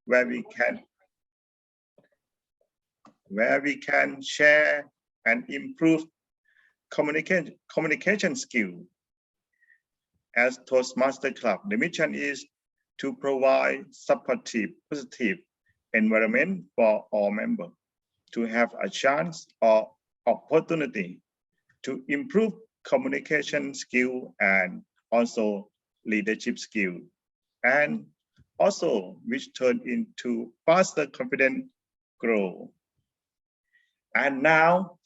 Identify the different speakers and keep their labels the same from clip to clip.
Speaker 1: where we can share and improve communication skill. As Toastmaster Club, the mission is to provide supportive, positive environment for all members to have a chance or opportunity to improve communication skill and also leadership skill, and also which turn into faster confident growth. And now,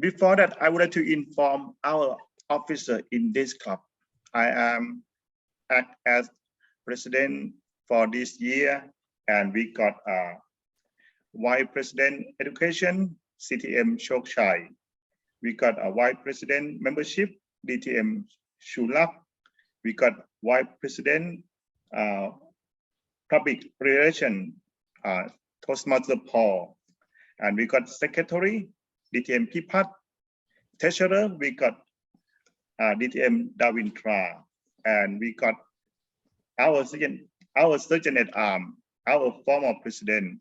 Speaker 1: before that, I would like to inform our officer in this club. I am act as president for this year, and we got a Vice President Education, CTM Chokchai. We got a Vice President Membership, DTM Shulak. We got Vice President Public Relations, Toastmaster Paul. And we got Secretary, DTM Pipat. Treasurer, we got DTM Davindra. And we got our Sergeant at Arms, our former President,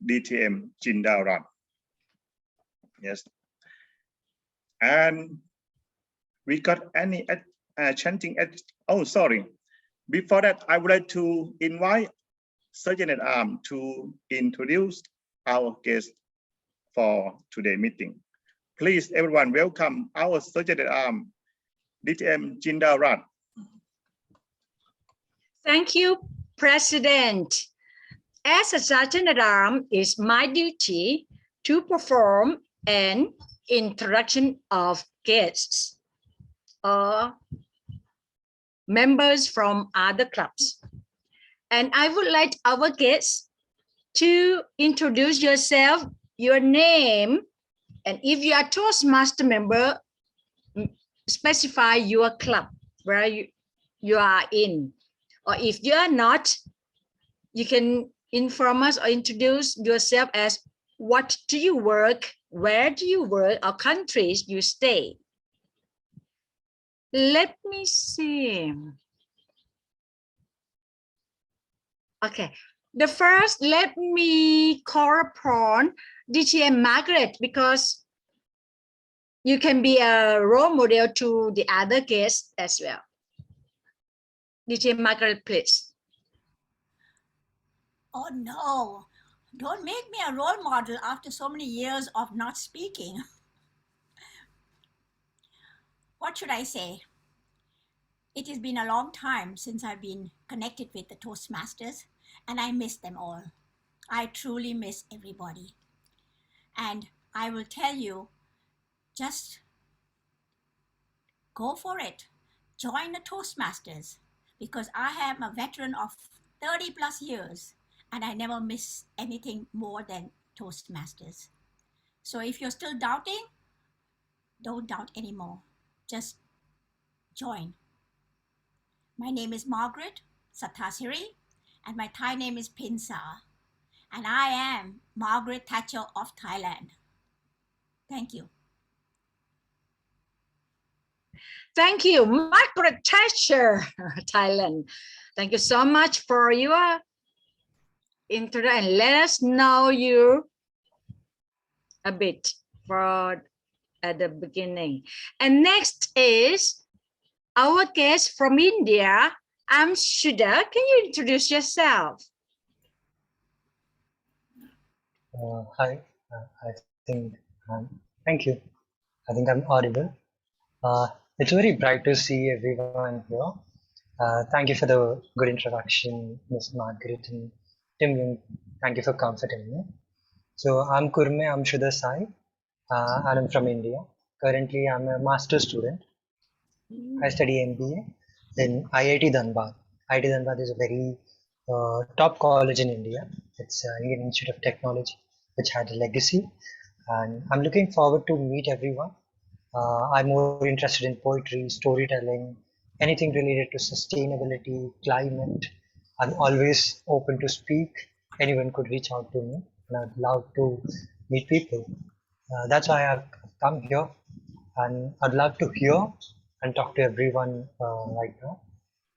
Speaker 1: DTM Jindarat. Yes. And we got any chanting at, oh, sorry. Before that, I would like to invite Sergeant at Arms to introduce our guest for today's meeting. Please, everyone, welcome our Sergeant at Arms, DTM Jindarat.
Speaker 2: Thank you, President. As a Sergeant at Arms, it's my duty to perform an introduction of guests or members from other clubs. And I would like our guests to introduce yourself, your name, and if you are Toastmaster member, specify your club where you are in. Or if you are not, you can inform us or introduce yourself as what do you work, where do you work, or countries you stay. Let me see. Okay, the first, let me call upon DTM Margaret, because you can be a role model to the other guests as well. DTM Margaret, please.
Speaker 3: Oh no, don't make me a role model after so many years of not speaking. What should I say? It has been a long time since I've been connected with the Toastmasters, and I miss them all. I truly miss everybody. And I will tell you, just go for it. Join the Toastmasters, because I am a veteran of 30 plus years and I never miss anything more than Toastmasters. So if you're still doubting, don't doubt anymore. Just join. My name is Margaret Sathasiri, and my Thai name is Pinsa, and I am Margaret Thatcher of Thailand. Thank you.
Speaker 2: Thank you, Margaret Thatcher, Thailand. Thank you so much for your introduction, and let us know you a bit for at the beginning. And next is our guest from India, Amshuda. Can you introduce yourself?
Speaker 4: Hi, I think, thank you. I think I'm audible. It's very bright to see everyone here. Thank you for the good introduction, Ms. Margaret and Tim Young. Thank you for comforting me. So I'm Kurme Amshuda Sai, and I'm from India. Currently, I'm a master's student. I study MBA in IIT Dhanbad. IIT Dhanbad is a very top college in India. It's an Indian Institute of Technology, which had a legacy. And I'm looking forward to meet everyone. I'm more interested in poetry, storytelling, anything related to sustainability, climate. I'm always open to speak. Anyone could reach out to me, and I'd love to meet people. That's why I've come here, and I'd love to hear and talk to everyone right now.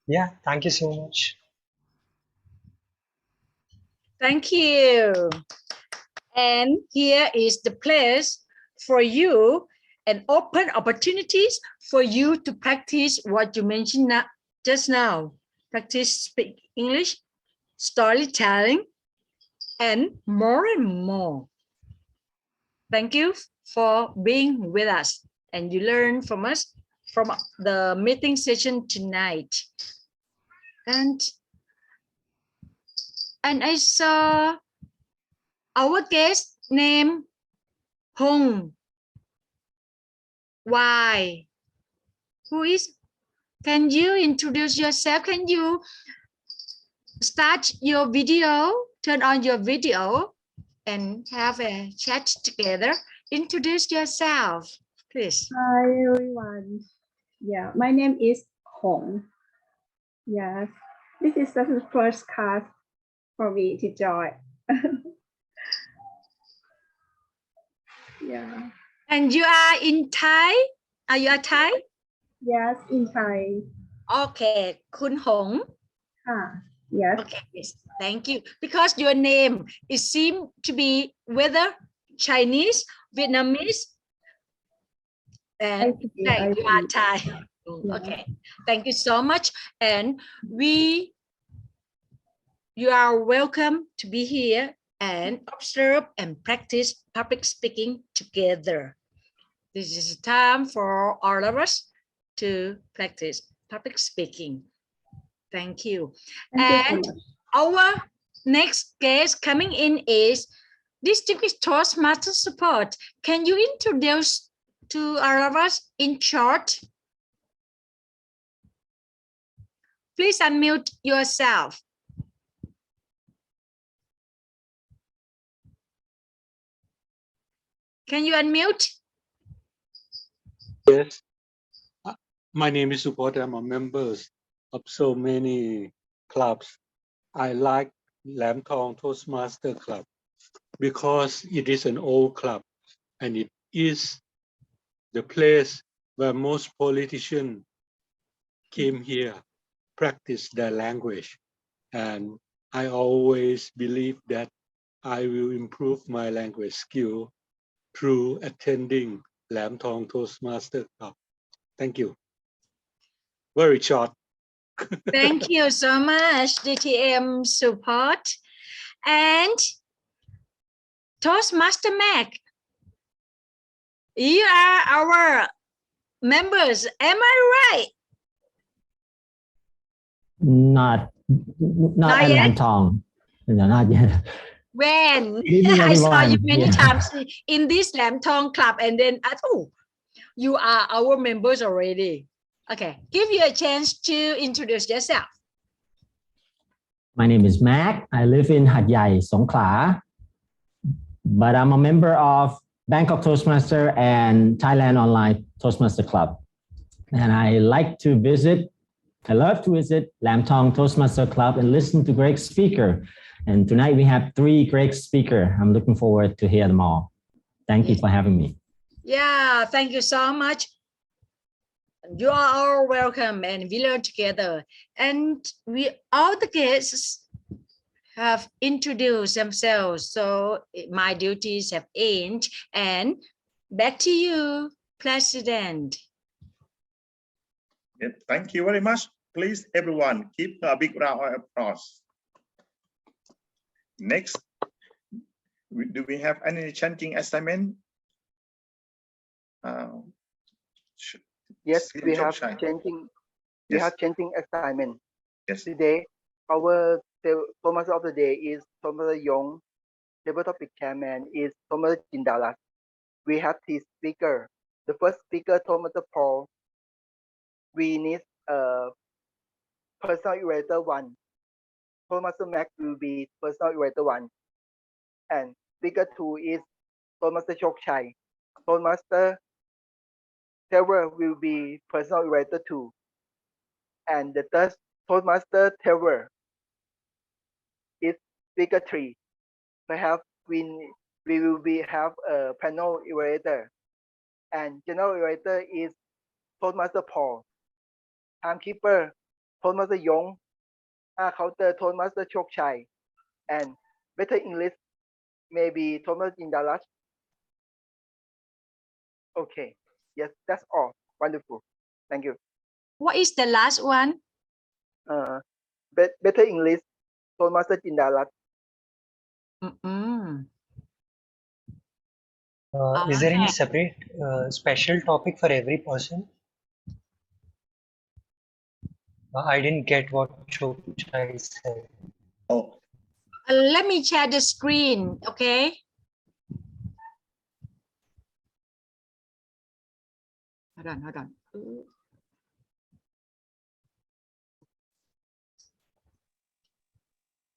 Speaker 4: Yeah, thank you so much.
Speaker 2: Thank you. And here is the place for you and open opportunities for you to practice what you mentioned just now. Practice speak English, storytelling, and more. Thank you for being with us. And you learn from us from the meeting session tonight. And I saw our guest named Hong. Why? Who is? Can you introduce yourself? Can you start your video? Turn on your video and have a chat together. Introduce yourself, please.
Speaker 5: Hi everyone. Yeah, my name is Hong. Yes, this is the first class for me to join. Yeah.
Speaker 2: And you are in Thai? Are you a Thai?
Speaker 5: Yes, in Thai.
Speaker 2: Okay, Kun Hong.
Speaker 5: Yes.
Speaker 2: Okay, yes, thank you. Because your name, it seems to be whether Chinese, Vietnamese, and you are Thai.
Speaker 5: Yeah.
Speaker 2: Okay, thank you so much. And you are welcome to be here and observe and practice public speaking together. This is a time for all of us to practice public speaking. Thank you.
Speaker 5: Thank you so much.
Speaker 2: Our next guest coming in is Distinguished Toastmaster Support. Can you introduce to all of us in short? Please unmute yourself. Can you unmute?
Speaker 6: Yes. My name is Support. I'm a member of so many clubs. I like Lam Thong Toastmaster Club because it is an old club and it is the place where most politicians came here, practice their language. And I always believe that I will improve my language skill through attending Lam Thong Toastmaster Club. Thank you. Very short.
Speaker 2: Thank you so much, DTM Support. And Toastmaster Mac, you are our members. Am I right?
Speaker 7: Not at
Speaker 2: yet?
Speaker 7: Lam Thong. No, not yet.
Speaker 2: When
Speaker 7: evening,
Speaker 2: I saw you
Speaker 7: everyone.
Speaker 2: many
Speaker 7: Yeah.
Speaker 2: times in this Lam Thong Club, and then I thought, oh, you are our members already. Okay, give you a chance to introduce yourself.
Speaker 7: My name is Mac. I live in Hat Yai, Songkhla, but I'm a member of Bangkok Toastmaster and Thailand Online Toastmaster Club. And I love to visit Lam Thong Toastmaster Club and listen to great speaker. And tonight we have 3 great speakers. I'm looking forward to hear them all. Thank you for having me.
Speaker 2: Yeah, thank you so much. You are all welcome, and we learn together. And all the guests have introduced themselves, so my duties have ended. And back to you, President.
Speaker 1: Yes, thank you very much. Please, everyone, give a big round of applause. Next, do we have any chanting assignment?
Speaker 8: Yes, we have chanting. We
Speaker 1: Yes.
Speaker 8: have chanting assignment.
Speaker 1: Yes.
Speaker 8: Today, our Thomas of the day is Thomas Yong. Table topic chairman is Thomas Jindalas. We have 3 speakers. The first speaker, Thomas Paul. We need a personal orator 1. Thomas Mac will be personal orator 1. And speaker 2 is Thomas Chokchai. Thomas Trevor will be personal orator 2. And the third Toastmaster Trevor is speaker 3. Perhaps we will have a panel orator. And general orator is Toastmaster Paul. Timekeeper, Toastmaster Yong. Counter, Toastmaster Chokchai. And better English, maybe Thomas in Dallas. Okay. Yes, that's all. Wonderful. Thank you.
Speaker 2: What is the last one?
Speaker 8: Better English, Thomas in Dallas.
Speaker 4: Is there any separate special topic for every person? I didn't get what Chochai said.
Speaker 1: Oh,
Speaker 2: Let me share the screen, okay? Hold on.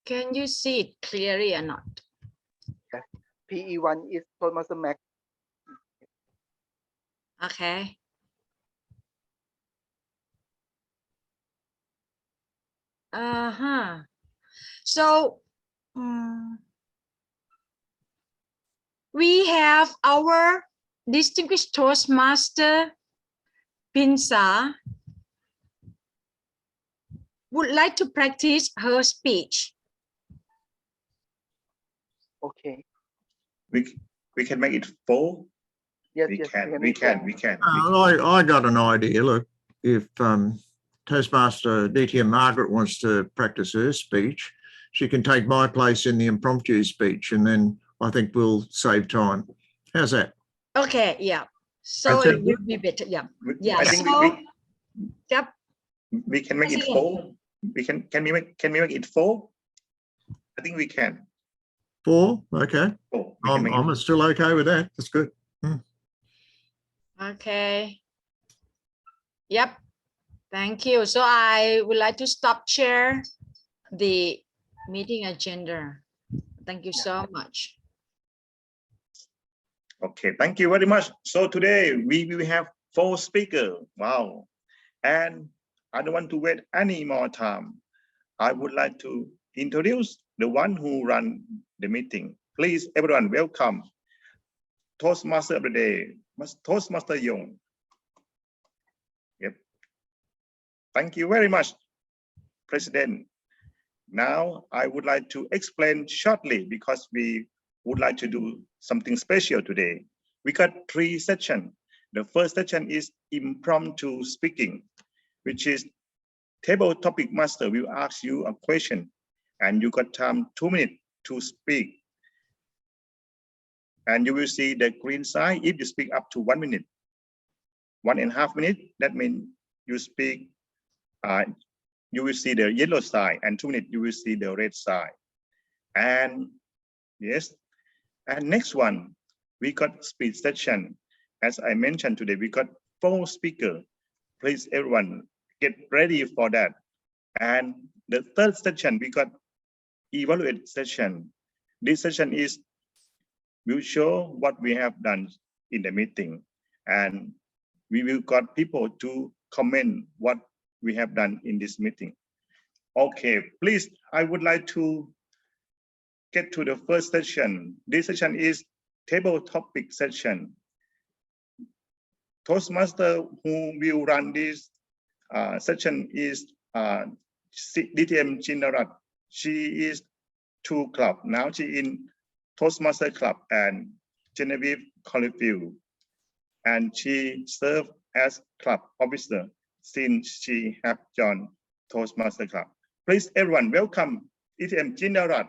Speaker 2: Can you see it clearly or not?
Speaker 8: Yes. PE1 is Thomas Mac.
Speaker 2: Okay. So we have our distinguished Toastmaster Pinsa would like to practice her speech.
Speaker 8: Okay.
Speaker 1: we can make it 4.
Speaker 8: Yes,
Speaker 1: We
Speaker 8: yes.
Speaker 1: can.
Speaker 9: I got an idea. Look, if Toastmaster DTM Margaret wants to practice her speech, she can take my place in the impromptu speech, and then I think we'll save time. How's that?
Speaker 2: Okay, yeah. So
Speaker 1: Okay.
Speaker 2: it would be better. Yeah. Yeah.
Speaker 1: I think
Speaker 2: Yep.
Speaker 1: we can make it 4. Can we make it 4? I think we can.
Speaker 9: 4? Okay.
Speaker 1: 4.
Speaker 9: I'm still okay with that. That's good.
Speaker 2: Okay. Yep. Thank you. So I would like to stop share the meeting agenda. Thank you so much.
Speaker 1: Okay, thank you very much. So today we will have 4 speakers. Wow. And I don't want to wait any more time. I would like to introduce the one who ran the meeting. Please, everyone, welcome Toastmaster of the day, Toastmaster Yong. Yep. Thank you very much, President. Now, I would like to explain shortly because we would like to do something special today. We got 3 sessions. The first session is impromptu speaking, which is table topic master will ask you a question and you got time 2 minutes to speak. And you will see the green side if you speak up to 1 minute. 1.5 minutes, that means you speak, you will see the yellow side, and 2 minutes, you will see the red side. And yes, and next one, we got speed session. As I mentioned today, we got 4 speakers. Please, everyone, get ready for that. And the third session, we got evaluate session. This session is will show what we have done in the meeting, and we will got people to comment what we have done in this meeting. Okay, please, I would like to get to the first session. This session is table topic session. Toastmaster who will run this session is DTM Chinarat. She is 2 club. Now she in Toastmaster Club and Genevieve Collifield. And she served as club officer since she have joined Toastmaster Club. Please, everyone, welcome DTM Chinarat.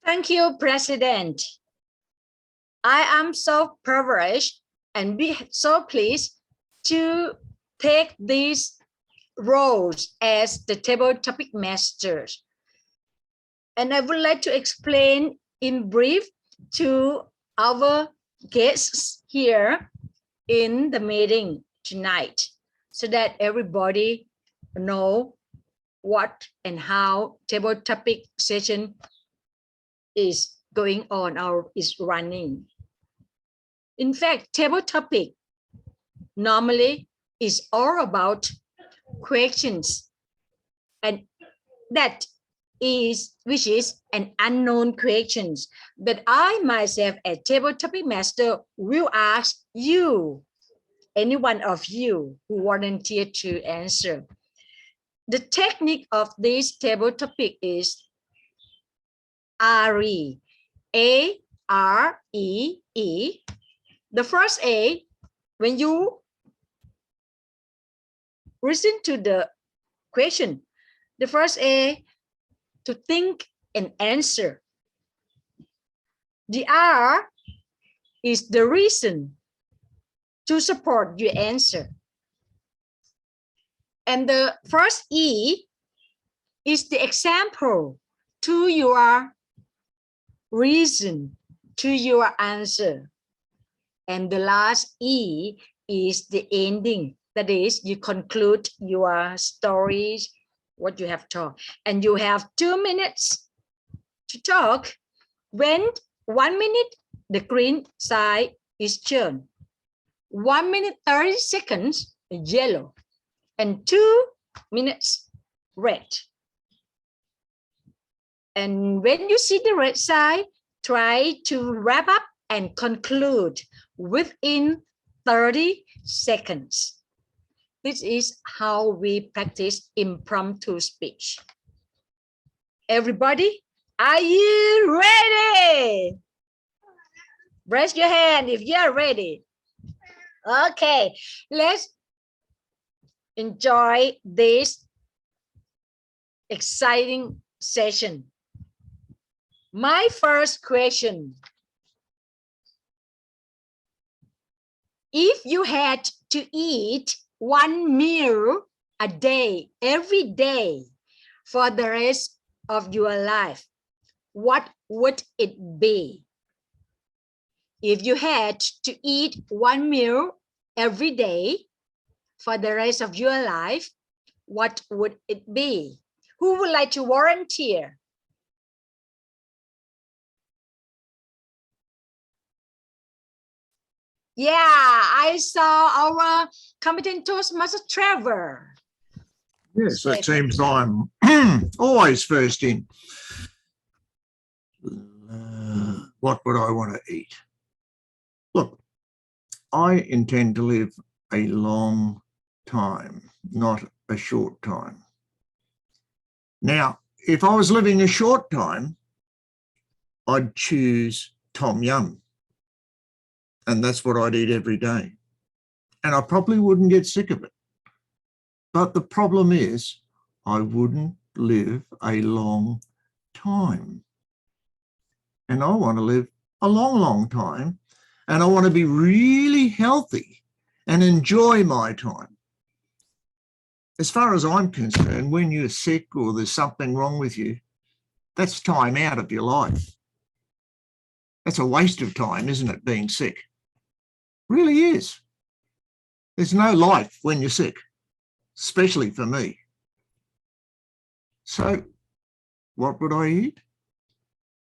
Speaker 2: Thank you, President. I am so privileged and be so pleased to take these roles as the table topic masters. And I would like to explain in brief to our guests here in the meeting tonight so that everybody know what and how table topic session is going on or is running. In fact, table topic normally is all about questions, and that is which is an unknown questions. But I myself, as table topic master, will ask you, any one of you who volunteer to answer. The technique of this table topic is RE, A-R-E-E. The first A, when you listen to the question, the first A, to think and answer. The R is the reason to support your answer. And the first E is the example to your reason, to your answer. And the last E is the ending. That is, you conclude your stories, what you have talked. And you have 2 minutes to talk. When 1 minute, the green side is turned. 1 minute, 30 seconds, yellow. And 2 minutes, red. And when you see the red side, try to wrap up and conclude within 30 seconds. This is how we practice impromptu speech. Everybody, are you ready? Raise your hand if you are ready. Okay, let's enjoy this exciting session. My first question. If you had to eat 1 meal a day, every day, for the rest of your life, what would it be? If you had to eat 1 meal every day for the rest of your life, what would it be? Who would like to volunteer? Yeah, I saw our competent Toastmaster Trevor.
Speaker 9: Yes, it seems I'm always first in. What would I want to eat? Look, I intend to live a long time, not a short time. Now, if I was living a short time, I'd choose tom yum. And that's what I'd eat every day. And I probably wouldn't get sick of it. But the problem is, I wouldn't live a long time. And I want to live a long, long time. And I want to be really healthy and enjoy my time. As far as I'm concerned, when you're sick or there's something wrong with you, that's time out of your life. That's a waste of time, isn't it, being sick? Really is. There's no life when you're sick, especially for me. So what would I eat?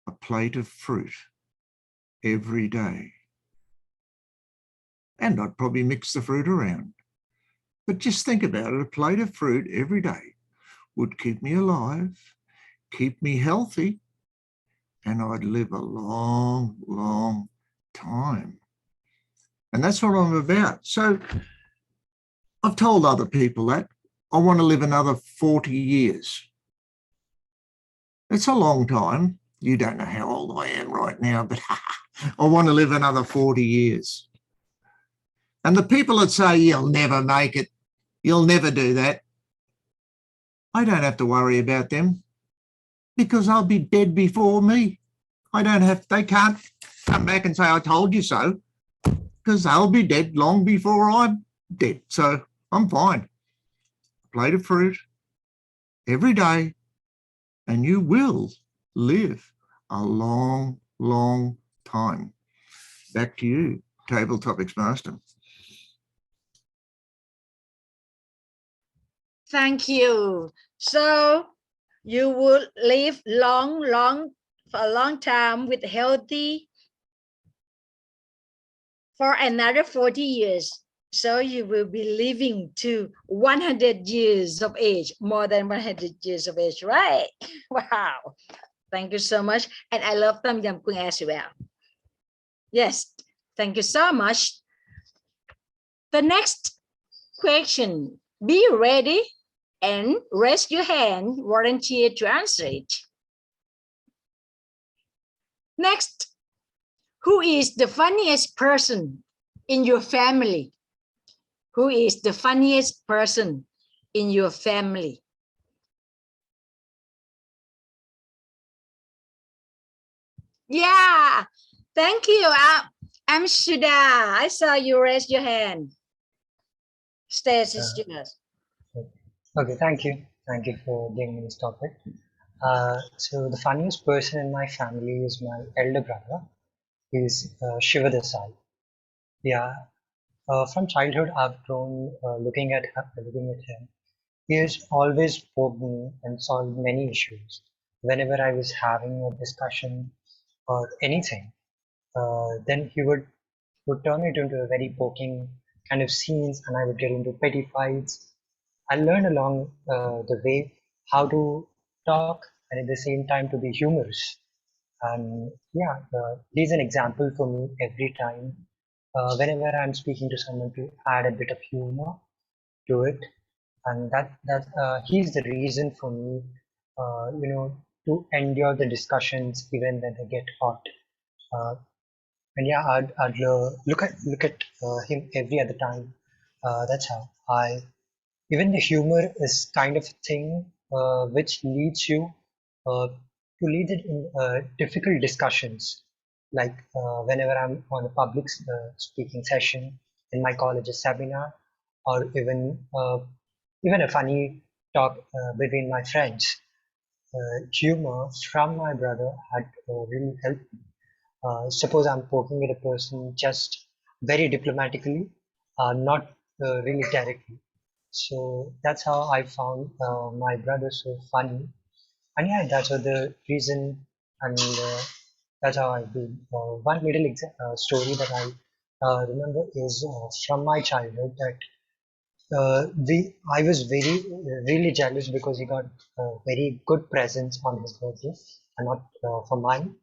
Speaker 9: A plate of fruit every day. And I'd probably mix the fruit around. But just think about it, a plate of fruit every day would keep me alive, keep me healthy, and I'd live a long, long time. And that's what I'm about. So I've told other people that I want to live another 40 years. It's a long time. You don't know how old I am right now, but I want to live another 40 years. And the people that say you'll never make it, you'll never do that, I don't have to worry about them because I'll be dead before me. They can't come back and say, I told you so, because they'll be dead long before I'm dead. So I'm fine. A plate of fruit every day, and you will live a long, long time. Back to you, Table Topics Master.
Speaker 2: Thank you. So you will live for a long time with healthy for another 40 years. So you will be living to 100 years of age, more than 100 years of age, right? Wow. Thank you so much. And I love Tom Yum Kung as well. Yes, thank you so much. The next question, be ready. and raise your hand, volunteer to answer it. Next, who is the funniest person in your family? Who is the funniest person in your family? Yeah, thank you. Amsuda, I saw you raise your hand. Stacy students.
Speaker 4: Okay, thank you. Thank you for giving me this topic. So the funniest person in my family is my elder brother. He's Shiva Desai. Yeah, from childhood, I've grown looking at him. He has always spoken and solved many issues. Whenever I was having a discussion or anything, then he would turn it into a very poking kind of scenes, and I would get into petty fights. I learned along the way how to talk and at the same time to be humorous. And yeah, he's an example for me every time. Whenever I'm speaking to someone, to add a bit of humor to it, and he's the reason for me, to endure the discussions even when they get hot. And yeah, I'd look at him every other time. That's how I. Even the humor is kind of a thing which leads you to lead it in difficult discussions. Like whenever I'm on a public speaking session in my college's seminar, or even a funny talk between my friends, humor from my brother had really helped me. Suppose I'm poking at a person just very diplomatically, not really directly. So that's how I found my brother so funny. And yeah, that's what the reason, and that's how I do. One little story that I remember is from my childhood that I was really jealous because he got very good presents on his birthday and not for mine.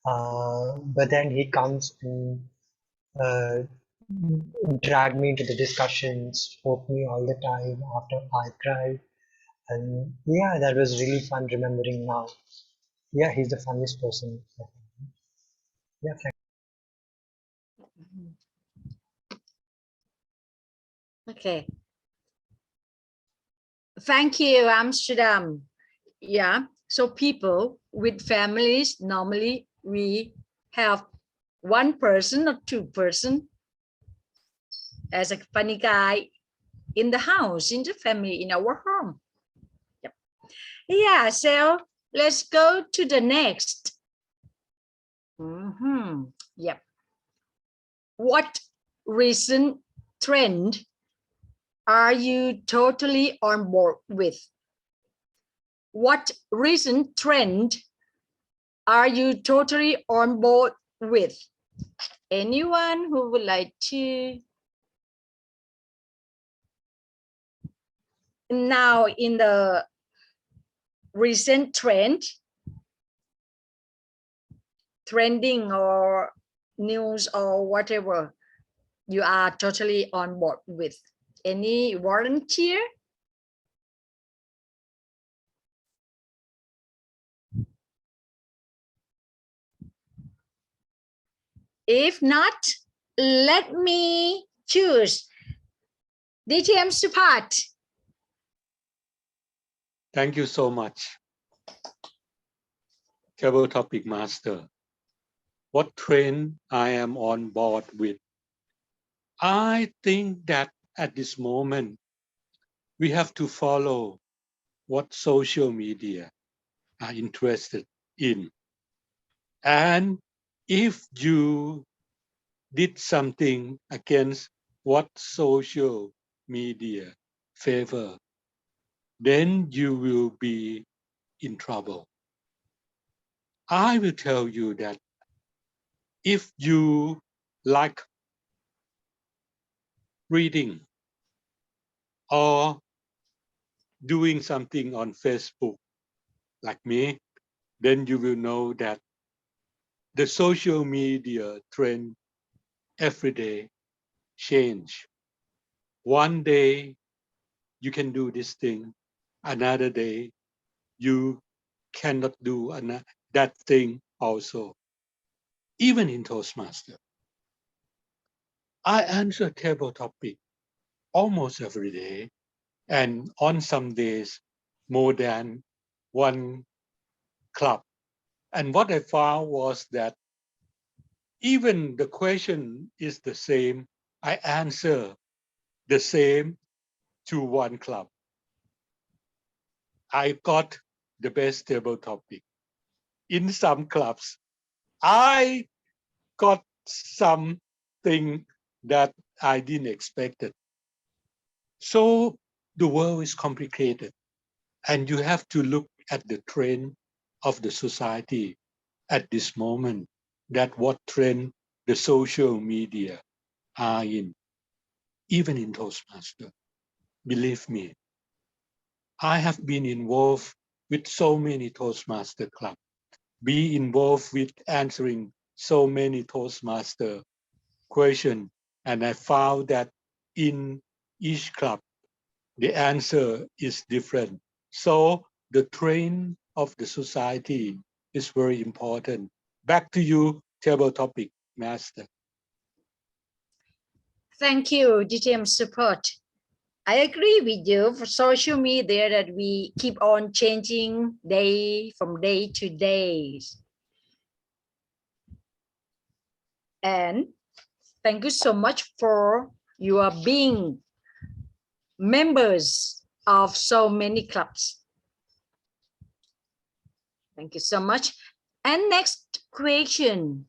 Speaker 4: But then he comes and uh, drag me into the discussions, spoke me all the time after I cried. And yeah, that was really fun remembering now. Yeah, he's the funniest person. Yeah,
Speaker 2: Okay. Thank you, Amsterdam. Yeah. So people with families, normally we have one person or two person as a funny guy in the house, in the family, in our home. Yep. Yeah, so let's go to the next. Yep. What recent trend are you totally on board with? What recent trend are you totally on board with? Anyone who would like to? Now in the recent trending or news or whatever, you are totally on board with. Any volunteer? If not, let me choose. DTM Supat.
Speaker 6: Thank you so much. Travel topic master. What trend I am on board with? I think that at this moment, we have to follow what social media are interested in. And if you did something against what social media favor, then you will be in trouble. I will tell you that if you like reading or doing something on Facebook like me, then you will know that the social media trend every day change. One day you can do this thing, another day you cannot do that thing also. Even in Toastmaster, I answer table topic almost every day, and on some days more than one club. And what I found was that even the question is the same, I answer the same to one club. I got the best table topic. In some clubs, I got something that I didn't expect it. So the world is complicated, and you have to look at the trend of the society at this moment, that what trend the social media are in, even in Toastmaster. Believe me, I have been involved with so many Toastmaster clubs, be involved with answering so many Toastmaster questions, and I found that in each club, the answer is different. So the trend of the society is very important. Back to you, table topic master.
Speaker 2: Thank you, DTM support. I agree with you for social media that we keep on changing day from day to day. And thank you so much for your being members of so many clubs. Thank you so much. And next question.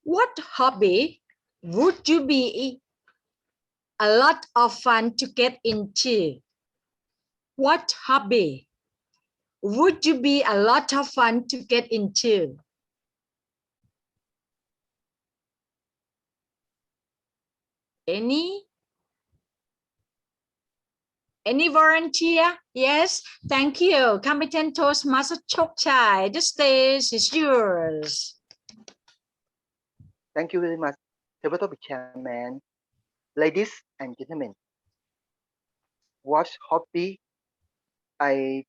Speaker 2: What hobby would you be a lot of fun to get into? What hobby would you be a lot of fun to get into? Any volunteer? Yes, thank you. Competent Toastmaster Chokchai, the stage is yours.
Speaker 8: Thank you very much, table topic chairman. Ladies and gentlemen, what hobby I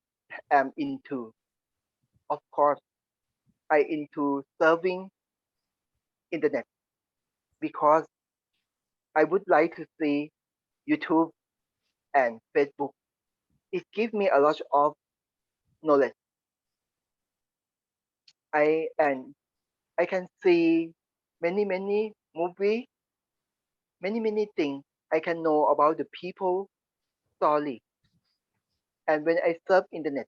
Speaker 8: am into? Of course, I into surfing internet because I would like to see YouTube and Facebook. It gives me a lot of knowledge. I can see many movies, many things. I can know about the people story. And when I surf internet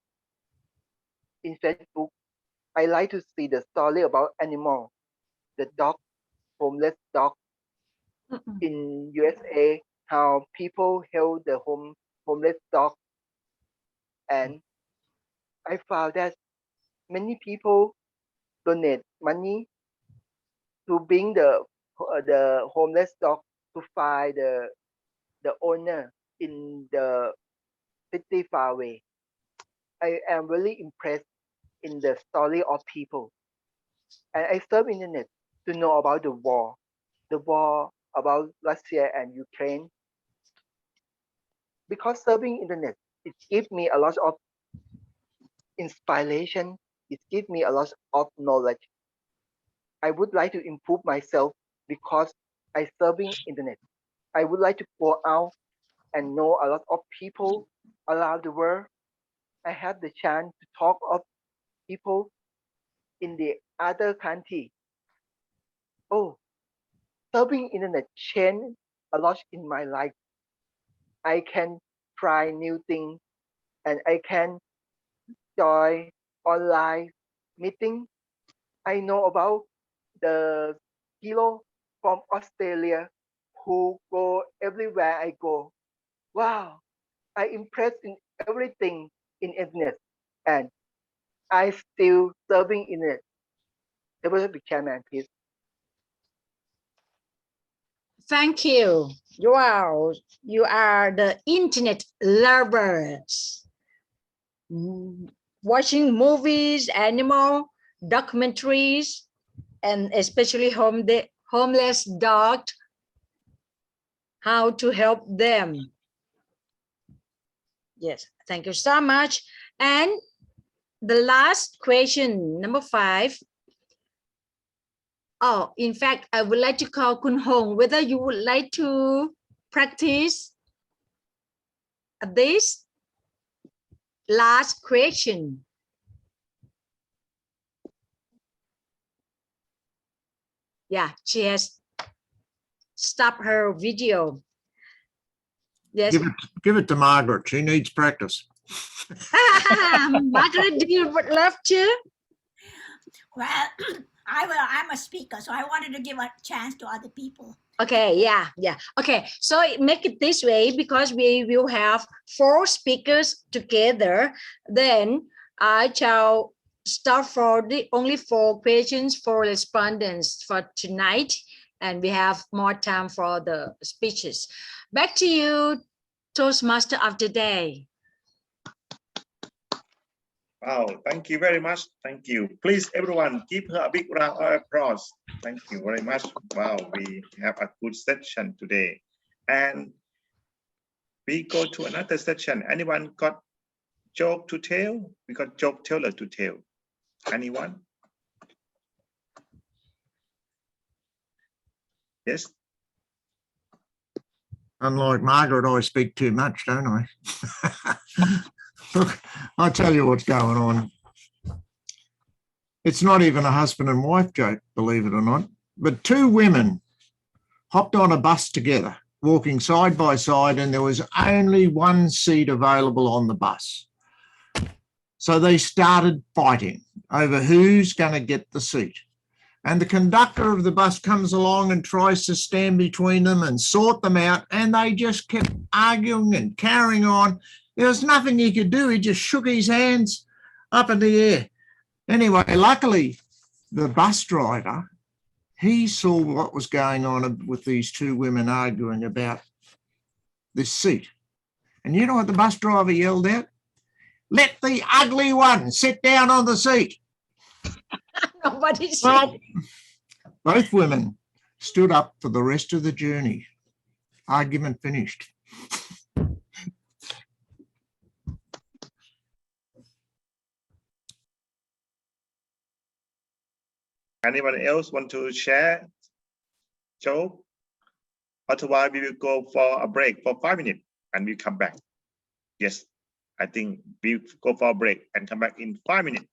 Speaker 8: in Facebook, I like to see the story about animal, the dog, homeless dog in USA, how people help the homeless dog. And I found that many people donate money to bring the homeless dog to find the owner in the city far away. I am really impressed in the story of people. And I surf internet to know about the war about Russia and Ukraine. Because surfing internet, it gives me a lot of inspiration. It gives me a lot of knowledge. I would like to improve myself because I surfing internet. I would like to go out and know a lot of people around the world. I had the chance to talk of people in the other country. Oh, surfing internet changed a lot in my life. I can try new things and I can join online meeting. I know about the kilo from Australia who go everywhere I go. Wow, I impressed in everything in internet and I still serving in it. The chairman, please.
Speaker 2: Thank you. Wow, you are the internet lovers. Watching movies, animal documentaries, and especially homeless dog, how to help them. Yes, thank you so much. And the last question, number 5. Oh, in fact, I would like to call Kun Hong, whether you would like to practice this last question. Yeah, she has stopped her video. Yes.
Speaker 9: Give it to Margaret. She needs practice.
Speaker 2: Margaret, do you would love to?
Speaker 3: Well, I'm a speaker, so I wanted to give a chance to other people.
Speaker 2: Okay, yeah. Okay, so make it this way, because we will have 4 speakers together. Then I shall start for the only 4 questions for respondents for tonight, and we have more time for the speeches. Back to you, Toastmaster of the day.
Speaker 1: Wow, thank you very much. Thank you. Please, everyone, give her a big round of applause. Thank you very much. Wow, we have a good session today. And we go to another session. Anyone got joke to tell? We got joke teller to tell. Anyone? Yes.
Speaker 9: Unlike Margaret, I speak too much, don't I? Look, I'll tell you what's going on. It's not even a husband and wife joke, believe it or not, but 2 women hopped on a bus together, walking side by side, and there was only 1 seat available on the bus. So they started fighting over who's going to get the seat. And the conductor of the bus comes along and tries to stand between them and sort them out, and they just kept arguing and carrying on. There was nothing he could do. He just shook his hands up in the air. Anyway, luckily, the bus driver, he saw what was going on with these 2 women arguing about this seat. And you know what the bus driver yelled out? "Let the ugly one sit down on the seat."
Speaker 2: Nobody said.
Speaker 9: Well, both women stood up for the rest of the journey. Argument finished.
Speaker 1: Anyone else want to share joke? Otherwise, we will go for a break for 5 minutes and we come back. Yes, I think we go for a break and come back in 5 minutes.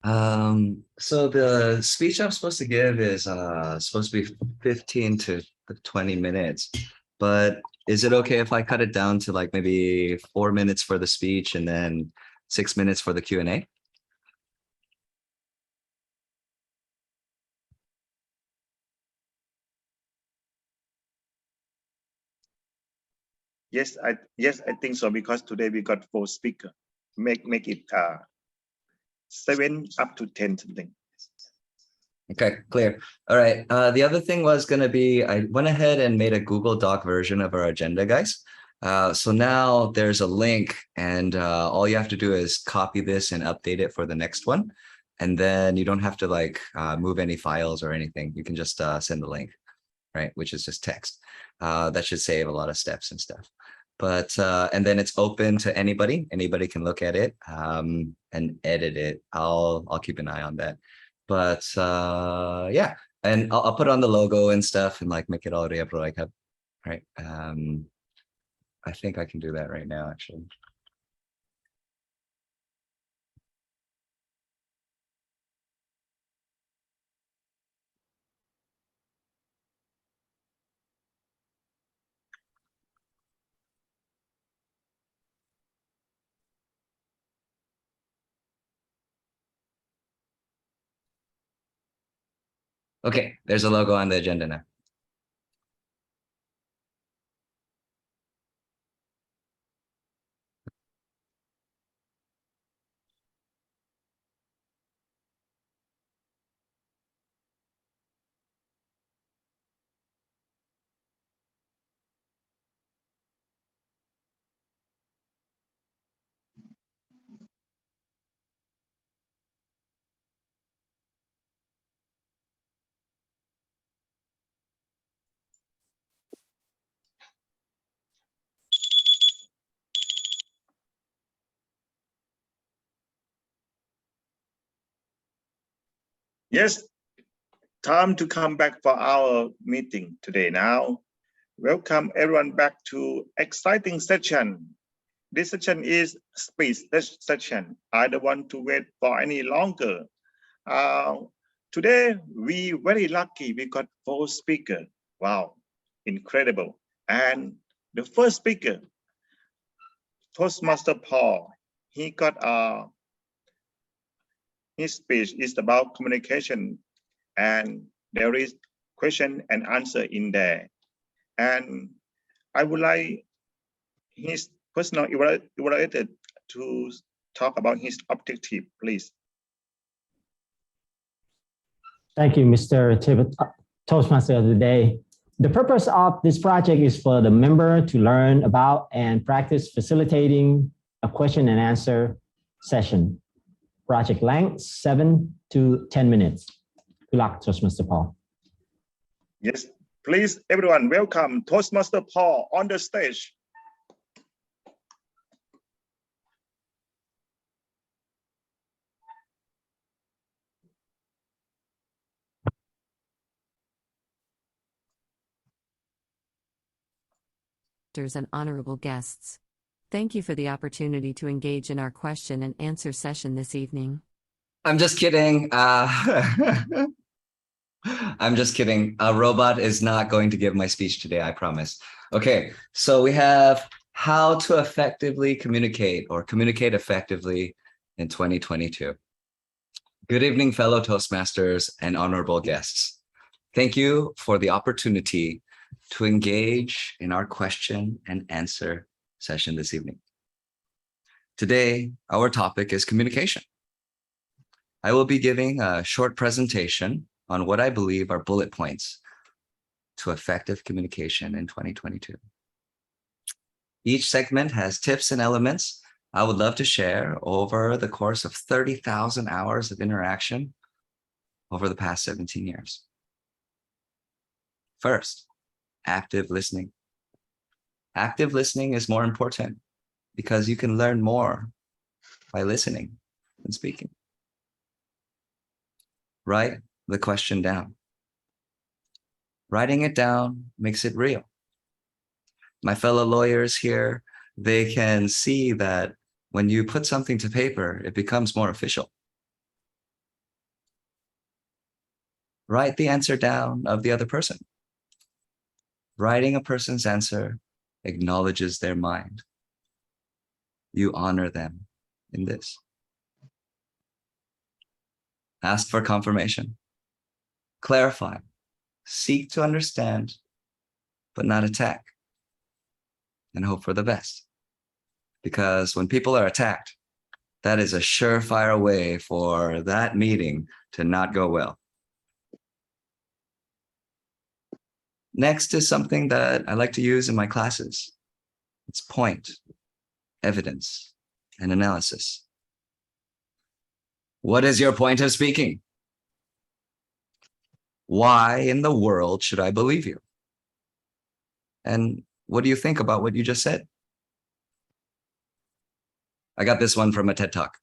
Speaker 10: So the speech I'm supposed to give is supposed to be 15 to 20 minutes, but is it okay if I cut it down to like maybe 4 minutes for the speech and then 6 minutes for the Q&A?
Speaker 1: Yes, I think so, because today we got 4 speakers. Make it 7 up to 10 something.
Speaker 10: Okay, clear. All right. The other thing was going to be, I went ahead and made a Google Doc version of our agenda, guys. So now there's a link, and all you have to do is copy this and update it for the next one. And then you don't have to like move any files or anything. You can just send the link, right? Which is just text. That should save a lot of steps and stuff. But and then it's open to anybody. Anybody can look at it and edit it. I'll keep an eye on that. But yeah, and I'll put on the logo and stuff and like make it all like up, right? I think I can do that right now, actually. Okay, there's a logo on the agenda now.
Speaker 1: Yes, time to come back for our meeting today now. Welcome everyone back to exciting session. This session is speech session. I don't want to wait for any longer. Today we very lucky. We got 4 speakers. Wow, incredible! And the first speaker, Toastmaster Paul. He got his speech is about communication, and there is question and answer in there. And I would like his personal evaluator to talk about his objective, please.
Speaker 7: Thank you, Mr. Toastmaster of the Day. The purpose of this project is for the member to learn about and practice facilitating a question and answer session. Project length 7 to 10 minutes. Good luck, Toastmaster Paul.
Speaker 1: Yes, please, everyone, welcome Toastmaster Paul on the stage.
Speaker 11: And honorable guests. Thank you for the opportunity to engage in our question and answer session this evening.
Speaker 10: I'm just kidding. I'm just kidding. A robot is not going to give my speech today, I promise. Okay, so we have how to effectively communicate or communicate effectively in 2022. Good evening, fellow Toastmasters and honorable guests. Thank you for the opportunity to engage in our question and answer session this evening. Today, our topic is communication. I will be giving a short presentation on what I believe are bullet points to effective communication in 2022. Each segment has tips and elements I would love to share over the course of 30,000 hours of interaction over the past 17 years. First, active listening. Active listening is more important because you can learn more by listening than speaking. Write the question down. Writing it down makes it real. My fellow lawyers here, they can see that when you put something to paper, it becomes more official. Write the answer down of the other person. Writing a person's answer acknowledges their mind. You honor them in this. Ask for confirmation. Clarify. Seek to understand, but not attack. And hope for the best. Because when people are attacked, that is a surefire way for that meeting to not go well. Next is something that I like to use in my classes. It's point, evidence, and analysis. What is your point of speaking? Why in the world should I believe you? And what do you think about what you just said? I got this one from a TED Talk.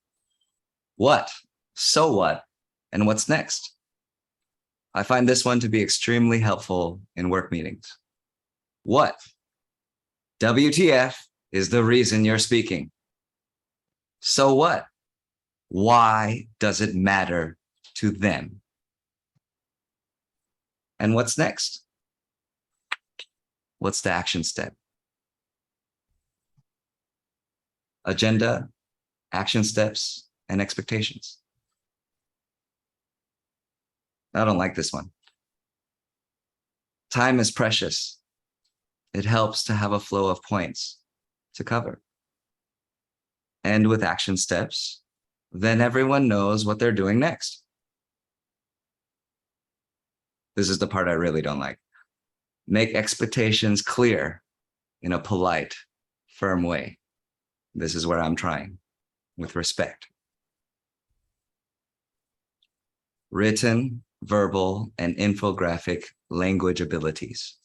Speaker 10: What? So what? And what's next? I find this one to be extremely helpful in work meetings. What? WTF is the reason you're speaking. So what? Why does it matter to them? And what's next? What's the action step? Agenda, action steps, and expectations. I don't like this one. Time is precious. It helps to have a flow of points to cover. And with action steps, then everyone knows what they're doing next. This is the part I really don't like. Make expectations clear in a polite, firm way. This is where I'm trying, with respect. Written, verbal, and infographic language abilities.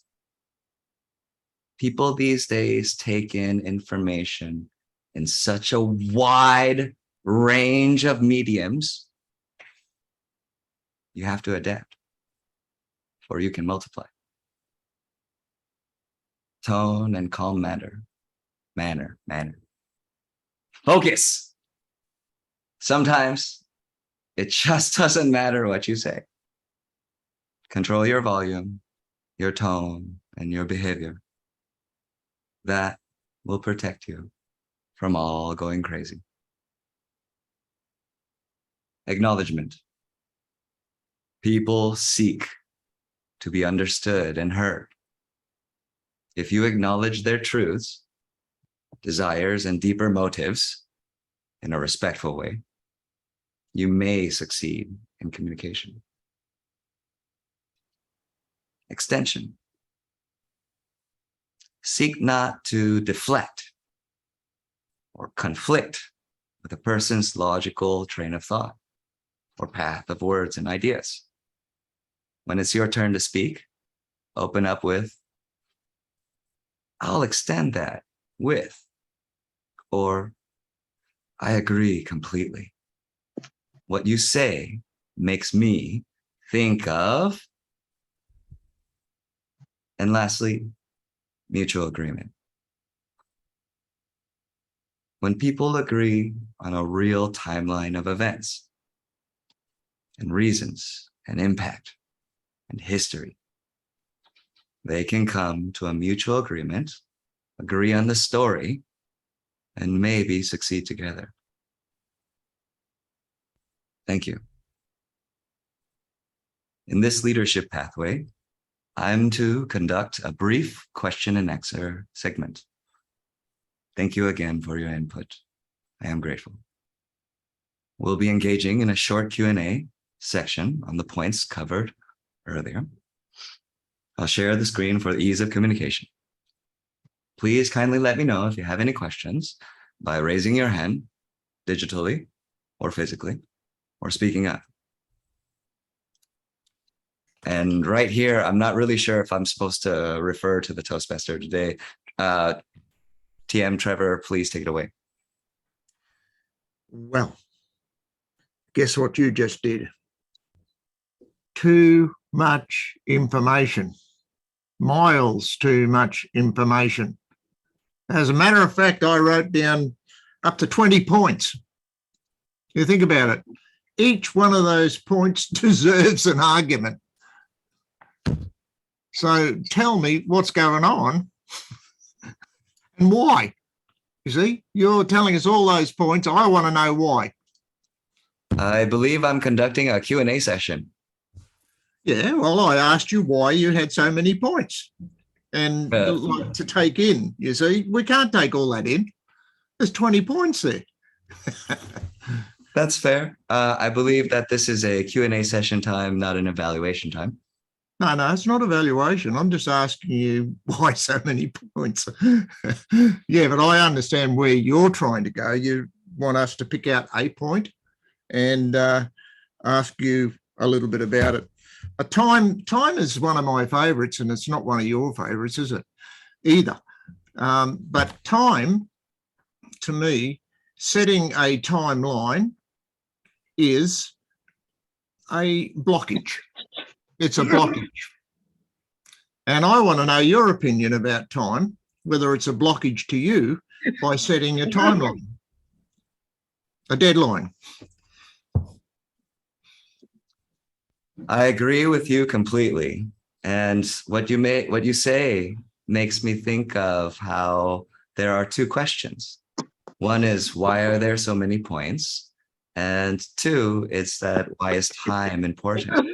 Speaker 10: People these days take in information in such a wide range of mediums. You have to adapt, or you can multiply. Tone and calm manner. Focus. Sometimes it just doesn't matter what you say. Control your volume, your tone, and your behavior. That will protect you from all going crazy. Acknowledgement. People seek to be understood and heard. If you acknowledge their truths, desires, and deeper motives in a respectful way, you may succeed in communication. Extension. Seek not to deflect or conflict with a person's logical train of thought or path of words and ideas. When it's your turn to speak, open up with, I'll extend that with, or I agree completely. What you say makes me think of, and lastly, mutual agreement. When people agree on a real timeline of events and reasons and impact and history, they can come to a mutual agreement, agree on the story, and maybe succeed together. Thank you. In this leadership pathway, I'm to conduct a brief question and answer segment. Thank you again for your input. I am grateful. We'll be engaging in a short Q&A section on the points covered earlier. I'll share the screen for the ease of communication. Please kindly let me know if you have any questions by raising your hand digitally or physically, or speaking up. And right here, I'm not really sure if I'm supposed to refer to the Toastmaster today. TM Trevor, please take it away.
Speaker 9: Well, guess what you just did? Too much information. Miles too much information. As a matter of fact, I wrote down up to 20 points. You think about it. Each one of those points deserves an argument. So tell me what's going on and why. You see, you're telling us all those points. I want to know why.
Speaker 10: I believe I'm conducting a Q&A session.
Speaker 9: Yeah, well, I asked you why you had so many points and like to take in. You see, we can't take all that in. There's 20 points there.
Speaker 10: That's fair. I believe that this is a Q&A session time, not an evaluation time.
Speaker 9: No, it's not evaluation. I'm just asking you why so many points. Yeah, but I understand where you're trying to go. You want us to pick out a point and ask you a little bit about it. Time is one of my favourites, and it's not one of your favourites, is it? Either. But time, to me, setting a timeline is a blockage. It's a blockage. And I want to know your opinion about time, whether it's a blockage to you by setting a timeline, a deadline.
Speaker 10: I agree with you completely. And what you say makes me think of how there are two questions. One is, why are there so many points? And two, it's that why is time important?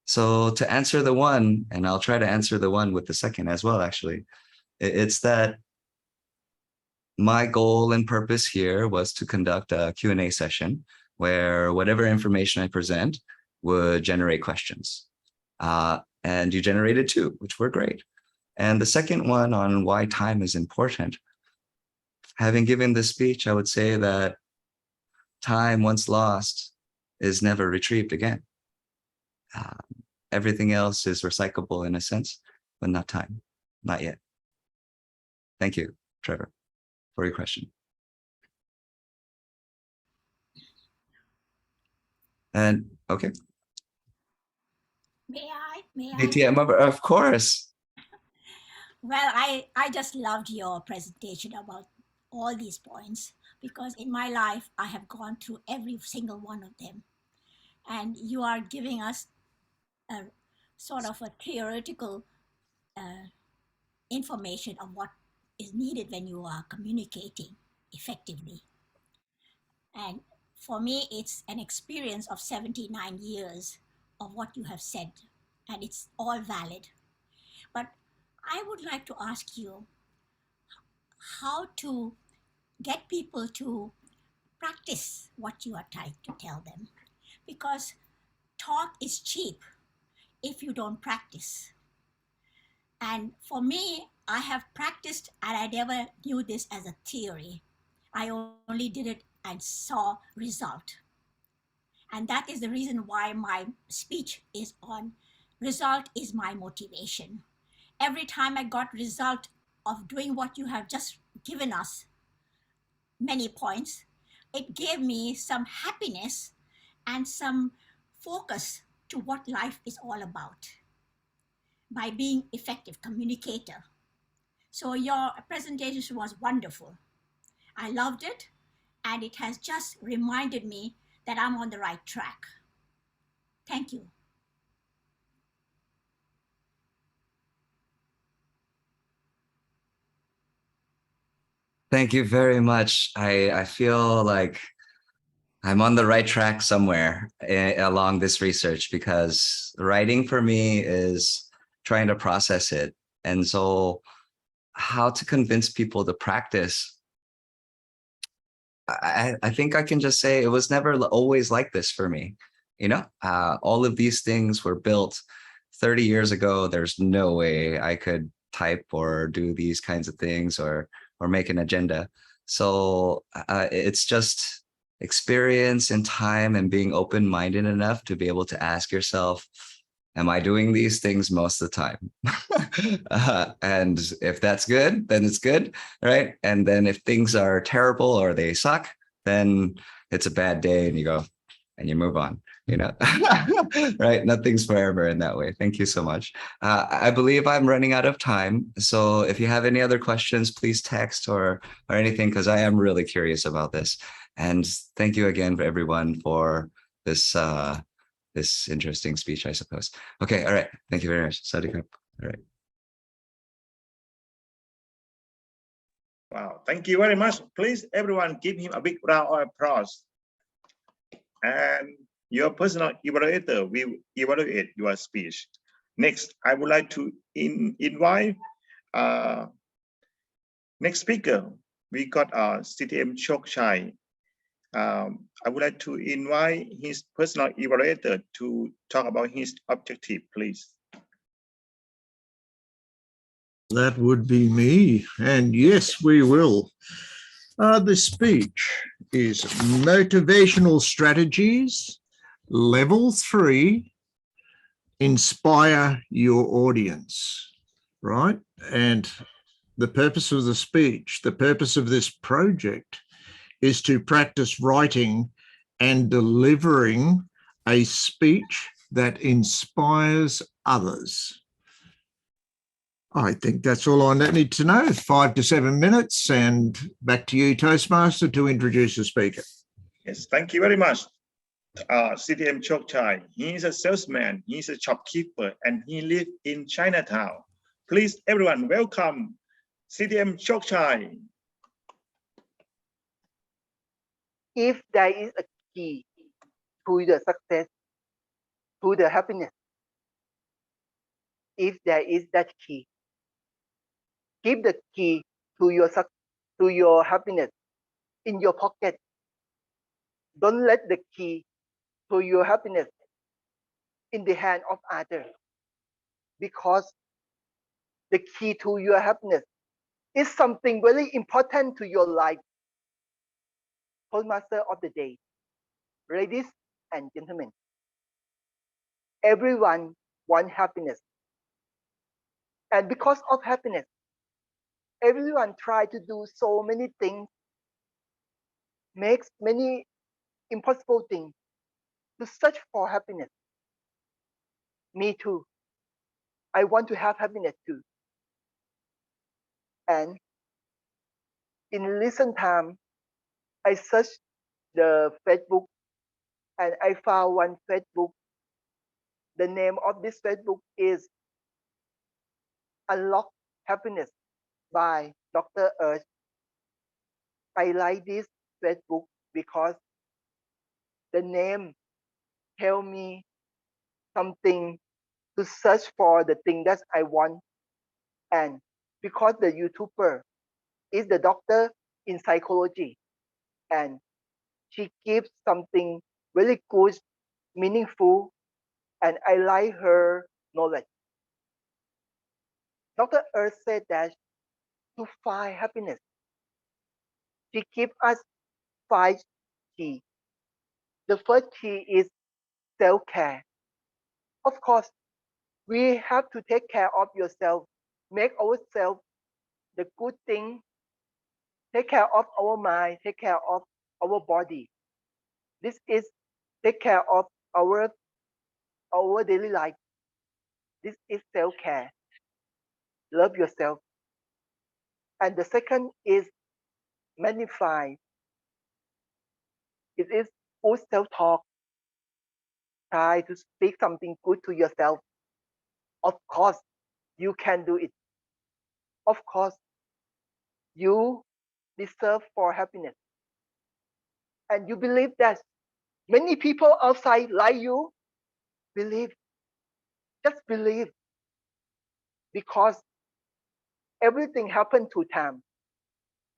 Speaker 10: So to answer the one, and I'll try to answer the one with the second as well, actually, it's that my goal and purpose here was to conduct a Q&A session where whatever information I present would generate questions. And you generated two, which were great. And the second one on why time is important. Having given this speech, I would say that time once lost is never retrieved again. Everything else is recyclable in a sense, but not time, not yet. Thank you, Trevor, for your question. And okay.
Speaker 3: May I?
Speaker 10: ATM, of course.
Speaker 3: Well, I just loved your presentation about all these points, because in my life, I have gone through every single one of them. And you are giving us a sort of a theoretical information of what is needed when you are communicating effectively. And for me, it's an experience of 79 years of what you have said, and it's all valid. But I would like to ask you how to get people to practice what you are trying to tell them, because talk is cheap if you don't practice. And for me, I have practiced, and I never knew this as a theory. I only did it and saw result. And that is the reason why my speech is on result is my motivation. Every time I got result of doing what you have just given us, many points, it gave me some happiness and some focus to what life is all about by being effective communicator. So your presentation was wonderful. I loved it, and it has just reminded me that I'm on the right track. Thank you.
Speaker 10: Thank you very much. I feel like I'm on the right track somewhere along this research, because writing for me is trying to process it. And so how to convince people to practice, I think I can just say it was never always like this for me. You know, all of these things were built 30 years ago. There's no way I could type or do these kinds of things or make an agenda. So it's just experience and time and being open-minded enough to be able to ask yourself, am I doing these things most of the time? And if that's good, then it's good, right? And then if things are terrible or they suck, then it's a bad day and you go and you move on, you know, right? Nothing's forever in that way. Thank you so much. I believe I'm running out of time. So if you have any other questions, please text or anything, because I am really curious about this. And thank you again for everyone for this this interesting speech, I suppose. Okay, all right. Thank you very much. Sawasdee krap.
Speaker 9: All right.
Speaker 1: Wow, thank you very much. Please, everyone, give him a big round of applause. And your personal evaluator will evaluate your speech. Next, I would like to invite next speaker. We got CTM Chokchai. I would like to invite his personal evaluator to talk about his objective, please.
Speaker 9: That would be me. And yes, we will. The speech is Motivational Strategies, Level 3, Inspire Your Audience, right? And the purpose of the speech, the purpose of this project is to practice writing and delivering a speech that inspires others. I think that's all I need to know. 5 to 7 minutes, and back to you, Toastmaster, to introduce the speaker.
Speaker 1: Yes, thank you very much. CTM Chokchai, he is a salesman, he's a shopkeeper, and he lives in Chinatown. Please, everyone, welcome CTM Chokchai.
Speaker 8: If there is a key to the success, to the happiness, if there is that key, keep the key to your happiness in your pocket. Don't let the key to your happiness in the hand of others, because the key to your happiness is something very important to your life. Toastmaster of the day, ladies and gentlemen, everyone wants happiness. And because of happiness, everyone tries to do so many things, makes many impossible things to search for happiness. Me too. I want to have happiness too. And in recent time, I searched the Facebook and I found one Facebook. The name of this Facebook is Unlock Happiness by Dr. Earth. I like this Facebook because the name tell me something to search for the thing that I want. And because the YouTuber is the doctor in psychology, and she gives something really good, meaningful, and I like her knowledge. Dr. Earth said that to find happiness, she gives us 5 keys. The first key is self-care. Of course, we have to take care of yourself, make ourselves the good thing, take care of our mind, take care of our body. This is take care of our daily life. This is self-care. Love yourself. And the second is magnify. It is good self-talk. Try to speak something good to yourself. Of course, you can do it. Of course, you deserve for happiness. And you believe that many people outside like you. Believe. Just believe. Because everything happened 2 times.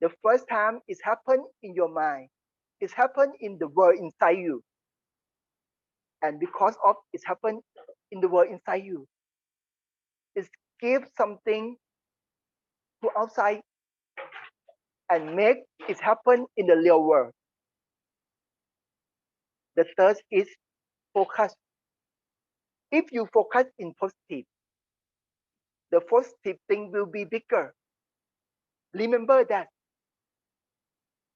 Speaker 8: The first time is happened in your mind. It's happened in the world inside you. And because of it's happened in the world inside you, it gives something to outside and make it happen in the real world. The third is focus. If you focus in positive, the positive thing will be bigger. Remember that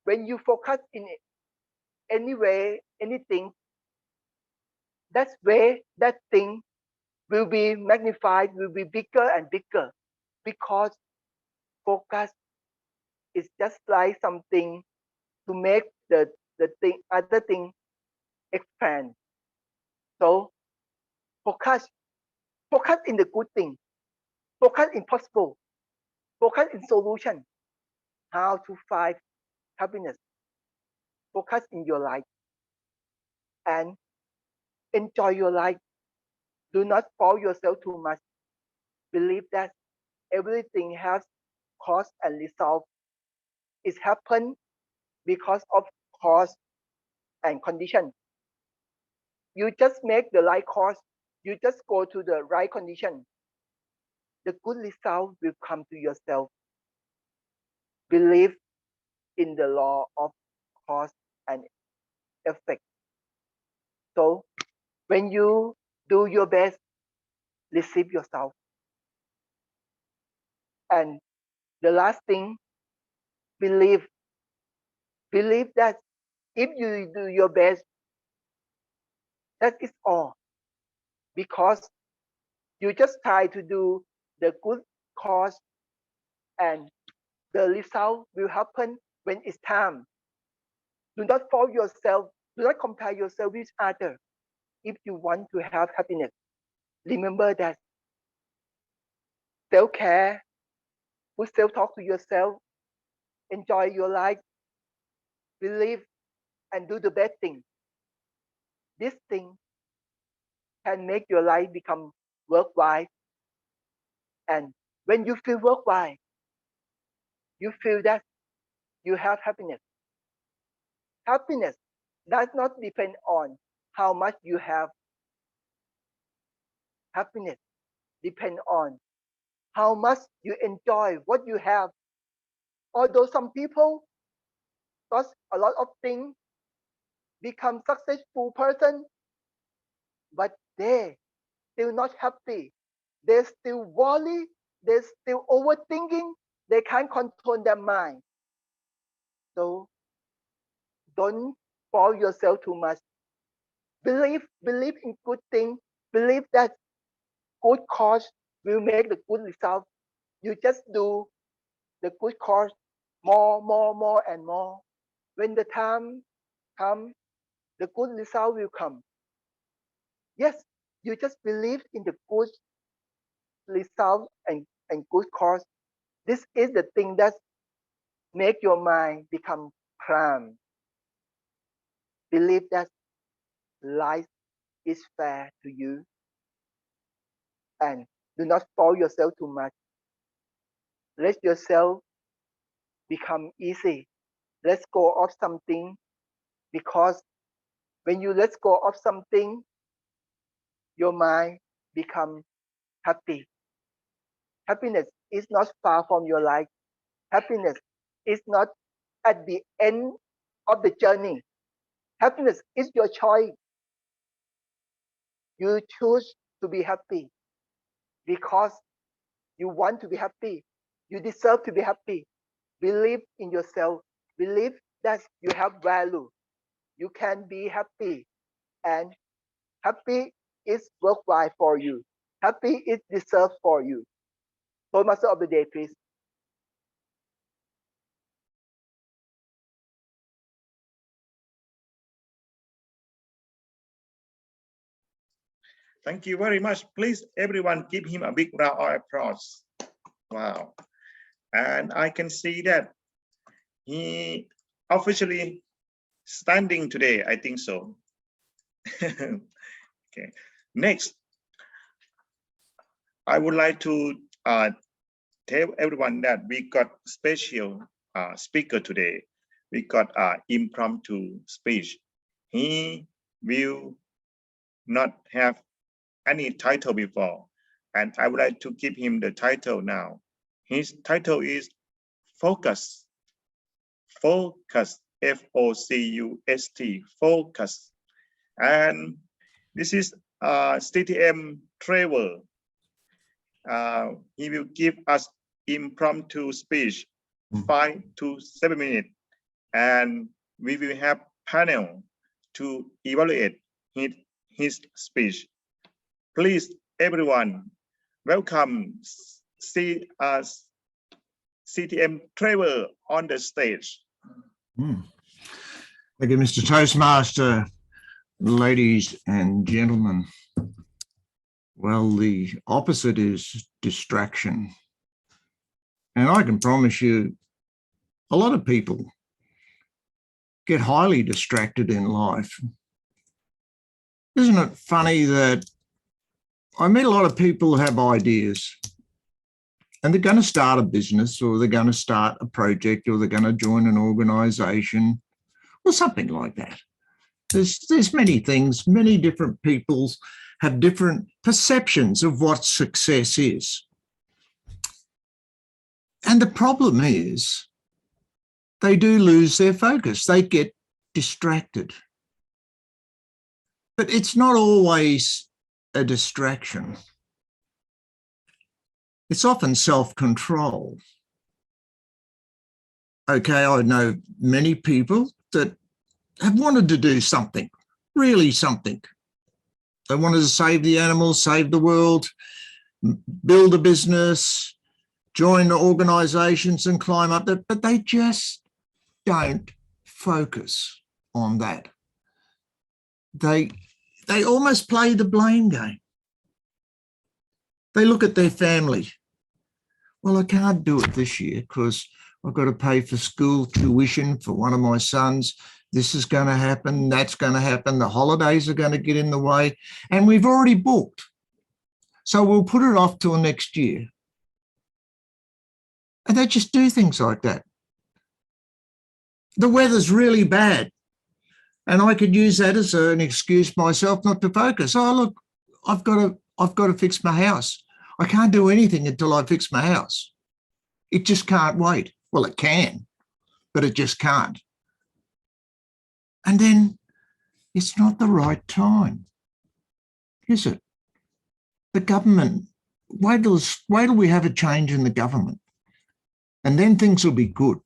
Speaker 8: when you focus in any way, anything, that's way that thing will be magnified, will be bigger and bigger, because focus is just like something to make the thing, other thing expand. So focus in the good thing. Focus in possible. Focus in solution. How to find happiness. Focus in your life and enjoy your life. Do not force yourself too much. Believe that everything has cause and result. It happens because of cause and condition. You just make the right cause. You just go to the right condition. The good result will come to yourself. Believe in the law of cause and effect. So when you do your best, receive yourself. And the last thing, believe that if you do your best, that is all. Because you just try to do the good cause and the result will happen when it's time. Do not force yourself. Do not compare yourself with others. If you want to have happiness, remember that self-care, put self-talk to yourself, enjoy your life, believe, and do the best thing. This thing can make your life become worthwhile. And when you feel worthwhile, you feel that you have happiness. Happiness does not depend on how much you have. Happiness depends on how much you enjoy what you have. Although some people got a lot of things, become successful person, but they still not happy. They still worry. They still overthinking. They can't control their mind. So don't force yourself too much. Believe in good things. Believe that good cause will make the good result. You just do the good cause more and more. When the time comes, the good result will come. Yes, you just believe in the good result and good cause. This is the thing that make your mind become calm. Believe that life is fair to you and do not force yourself too much. Let yourself become easy. Let go of something, because when you let go of something, your mind becomes happy. Happiness is not far from your life. Happiness is not at the end of the journey. Happiness is your choice. You choose to be happy because you want to be happy. You deserve to be happy. Believe in yourself. Believe that you have value. You can be happy, and happy is worthwhile for you. Happy is deserved for you. Toastmaster of the day, please.
Speaker 1: Thank you very much. Please, everyone, give him a big round of applause. Wow. And I can see that he officially standing today. I think so. Okay. Next, I would like to tell everyone that we got special speaker today. We got impromptu speech. He will not have any title before, and I would like to give him the title now. His title is Focus. Focus. F-O-C-U-S-T. Focus. And this is CTM Travel. He will give us impromptu speech, 5 to 7 minutes, and we will have panel to evaluate his speech. Please, everyone, welcome CTM Travel on the stage.
Speaker 9: Thank you, Mr. Toastmaster. Ladies and gentlemen, Well, the opposite is distraction. And I can promise you, a lot of people get highly distracted in life. Isn't it funny that I meet a lot of people who have ideas and they're going to start a business, or they're going to start a project, or they're going to join an organization or something like that. There's many things, many different people have different perceptions of what success is. And the problem is they do lose their focus. They get distracted. But it's not always a distraction. It's often self-control. Okay, I know many people that have wanted to do something, really something. They wanted to save the animals, save the world, build a business, join organizations and climb up there, but they just don't focus on that. They almost play the blame game. They look at their family. Well, I can't do it this year because I've got to pay for school tuition for one of my sons. This is going to happen. That's going to happen. The holidays are going to get in the way. And we've already booked. So we'll put it off till next year. And they just do things like that. The weather's really bad. And I could use that as an excuse myself not to focus. Oh, look, I've got to fix my house. I can't do anything until I fix my house. It just can't wait. Well, it can, but it just can't. And then it's not the right time, is it? The government, wait till we have a change in the government, and then things will be good.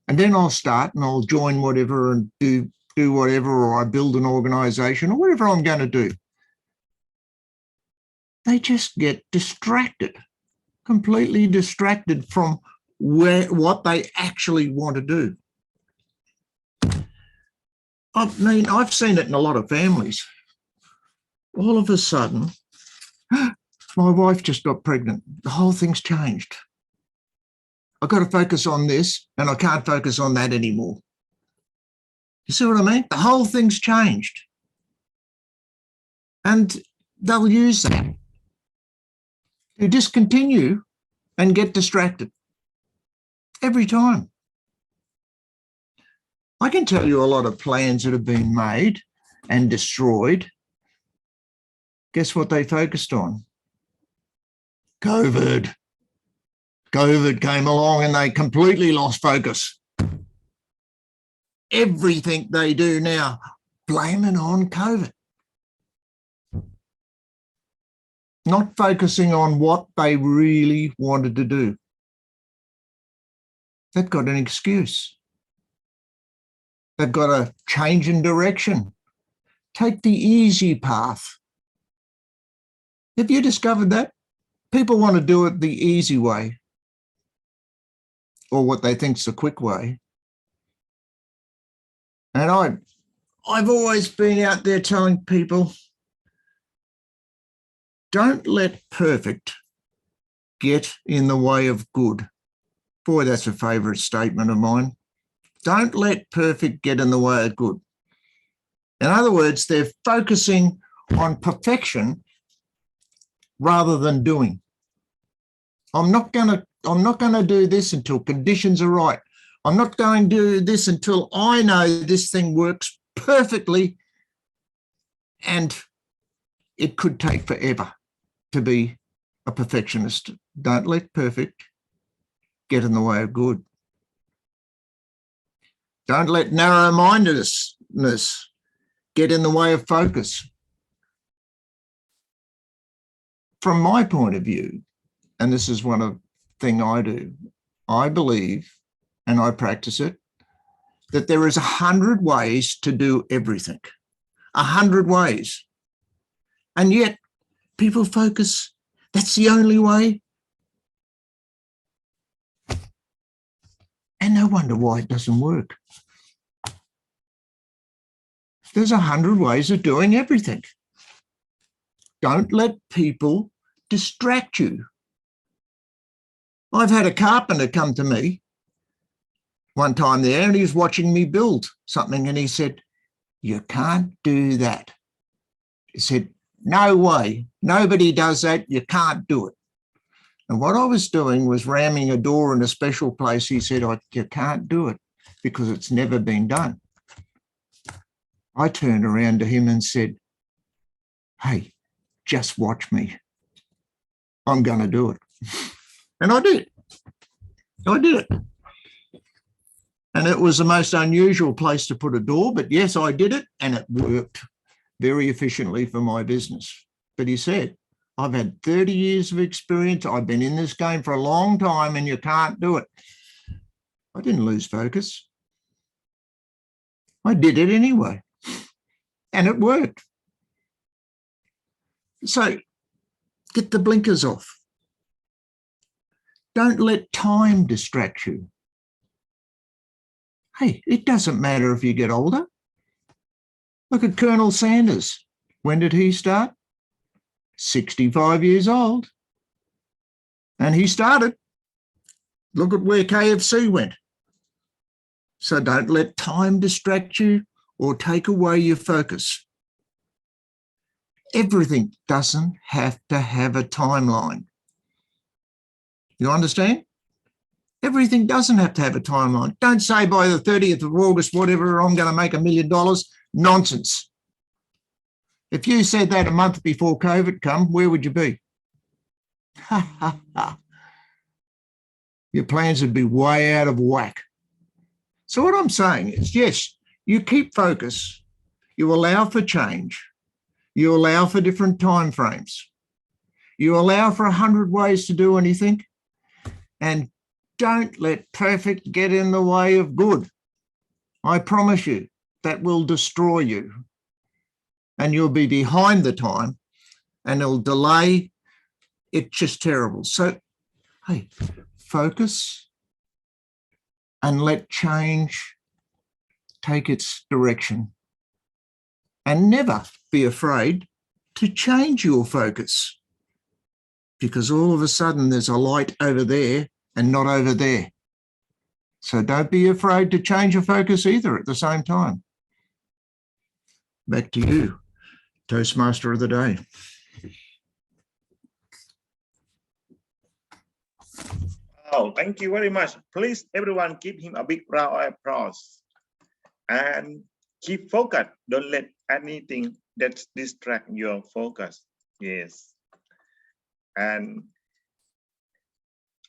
Speaker 9: And then I'll start and I'll join whatever and do whatever, or I build an organisation or whatever I'm going to do. They just get distracted, completely distracted from what they actually want to do. I mean, I've seen it in a lot of families. All of a sudden, my wife just got pregnant. The whole thing's changed. I've got to focus on this and I can't focus on that anymore. You see what I mean? The whole thing's changed. And they'll use that to discontinue and get distracted every time. I can tell you a lot of plans that have been made and destroyed. Guess what they focused on? COVID. COVID came along and they completely lost focus. Everything they do now, blame it on COVID. Not focusing on what they really wanted to do. They've got an excuse. They've got a change in direction. Take the easy path. Have you discovered that? People want to do it the easy way, or what they think's the quick way. And I've always been out there telling people, don't let perfect get in the way of good. Boy, that's a favourite statement of mine. Don't let perfect get in the way of good. In other words, they're focusing on perfection rather than doing. I'm not going to do this until conditions are right. I'm not going to do this until I know this thing works perfectly, and it could take forever to be a perfectionist. Don't let perfect get in the way of good. Don't let narrow-mindedness get in the way of focus. From my point of view, and this is one thing I do, I believe, and I practice it, that there is 100 ways to do everything. 100 ways. And yet people focus, that's the only way. And no wonder why it doesn't work. There's 100 ways of doing everything. Don't let people distract you. I've had a carpenter come to me one time there, and he was watching me build something, and he said, "You can't do that." He said, "No way, nobody does that, you can't do it." And what I was doing was ramming a door in a special place. He said, "You can't do it because it's never been done." I turned around to him and said, "Hey, just watch me. I'm going to do it." And I did. I did it. And it was the most unusual place to put a door, but yes, I did it, and it worked very efficiently for my business. But he said, "I've had 30 years of experience. I've been in this game for a long time, and you can't do it." I didn't lose focus. I did it anyway, and it worked. So get the blinkers off. Don't let time distract you. Hey, it doesn't matter if you get older. Look at Colonel Sanders. When did he start? 65 years old. And he started. Look at where KFC went. So don't let time distract you or take away your focus. Everything doesn't have to have a timeline. You understand? Everything doesn't have to have a timeline. Don't say by the 30th of August, whatever, I'm going to make $1 million. Nonsense. If you said that a month before COVID come, where would you be? Ha, ha, ha. Your plans would be way out of whack. So what I'm saying is, yes, you keep focus. You allow for change. You allow for different time frames. You allow for 100 ways to do anything. And don't let perfect get in the way of good. I promise you, that will destroy you. And you'll be behind the time, and it'll delay. It's just terrible. So, hey, focus and let change take its direction. And never be afraid to change your focus, because all of a sudden there's a light over there and not over there. So don't be afraid to change your focus either at the same time. Back to you, Toastmaster of the Day.
Speaker 1: Oh, thank you very much. Please, everyone, give him a big round of applause. And keep focused. Don't let anything that distract your focus. Yes. And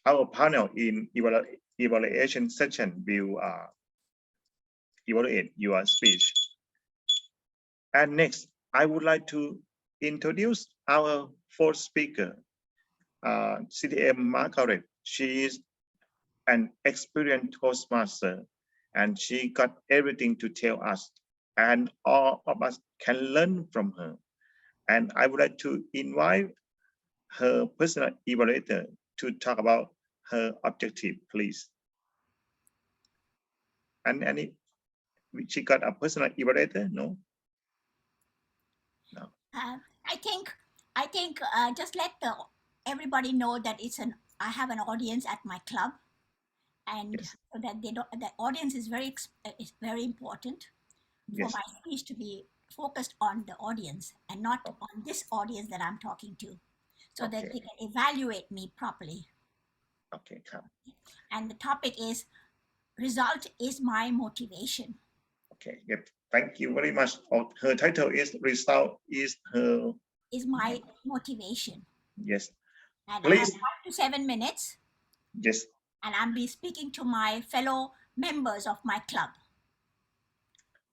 Speaker 1: our panel in evaluation session will evaluate your speech. And next, I would like to introduce our fourth speaker, CDM Margaret. She is an experienced Toastmaster, and she got everything to tell us, and all of us can learn from her. And I would like to invite her personal evaluator to talk about her objective, please. And she got a personal evaluator? No. No.
Speaker 3: I think just let everybody know that I have an audience at my club, and
Speaker 1: Yes.
Speaker 3: so that the audience is very important for
Speaker 1: Yes.
Speaker 3: my speech to be focused on the audience and not on this audience that I'm talking to, so that they can evaluate me properly.
Speaker 1: Okay, come.
Speaker 3: And the topic is result is my motivation.
Speaker 1: Okay, yep. Thank you very much. Her title is result is
Speaker 3: my motivation.
Speaker 1: Yes.
Speaker 3: And
Speaker 1: Please.
Speaker 3: I have 5 to 7 minutes.
Speaker 1: Yes.
Speaker 3: And I'll be speaking to my fellow members of my club.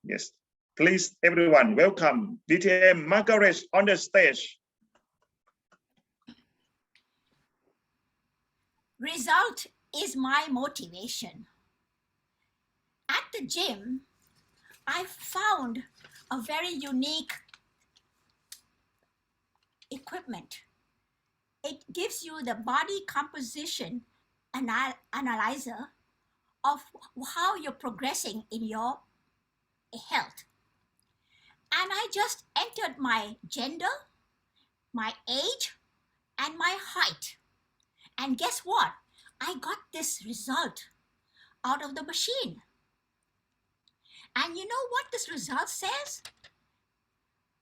Speaker 1: Yes. Please, everyone, welcome DTM Margaret on the stage.
Speaker 3: Result is my motivation. At the gym, I found a very unique equipment. It gives you the body composition analyzer of how you're progressing in your health. And I just entered my gender my age, and my height. And guess what? I got this result out of the machine. And you know what this result says?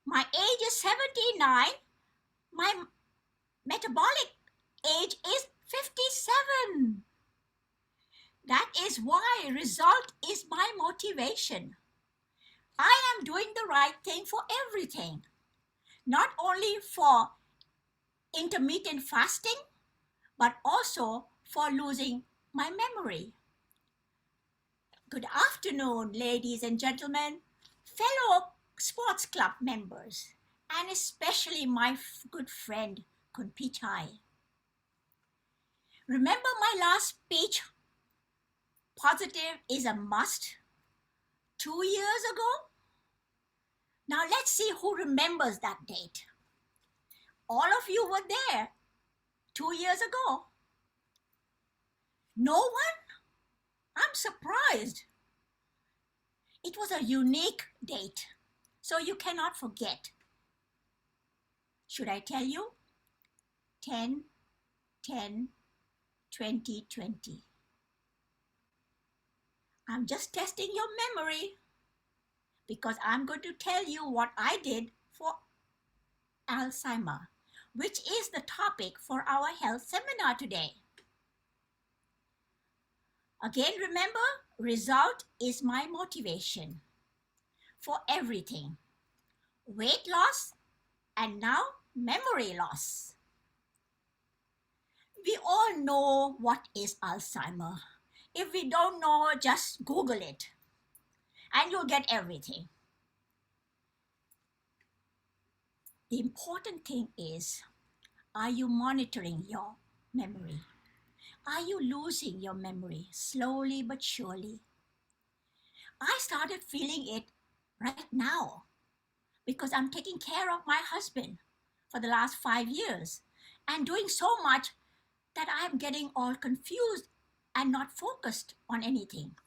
Speaker 3: My age is 79. My metabolic age is 57. That is why result is my motivation. I am doing the right thing for everything. Not only for intermittent fasting, but also for losing my memory. Good afternoon, ladies and gentlemen, fellow sports club members, and especially my good friend, Kunpichai. Remember my last speech, positive is a must, 2 years ago? Now let's see who remembers that date. All of you were there 2 years ago. No one? I'm surprised. It was a unique date, so you cannot forget. Should I tell you? 10/10/2020. I'm just testing your memory because I'm going to tell you what I did for Alzheimer, which is the topic for our health seminar today. Again, remember, result is my motivation for everything. Weight loss and now memory loss. We all know what is Alzheimer. If we don't know, just Google it and you'll get everything. The important thing is, are you monitoring your memory? Are you losing your memory slowly but surely? I started feeling it right now because I'm taking care of my husband for the last 5 years and doing so much that I'm getting all confused and not focused on anything.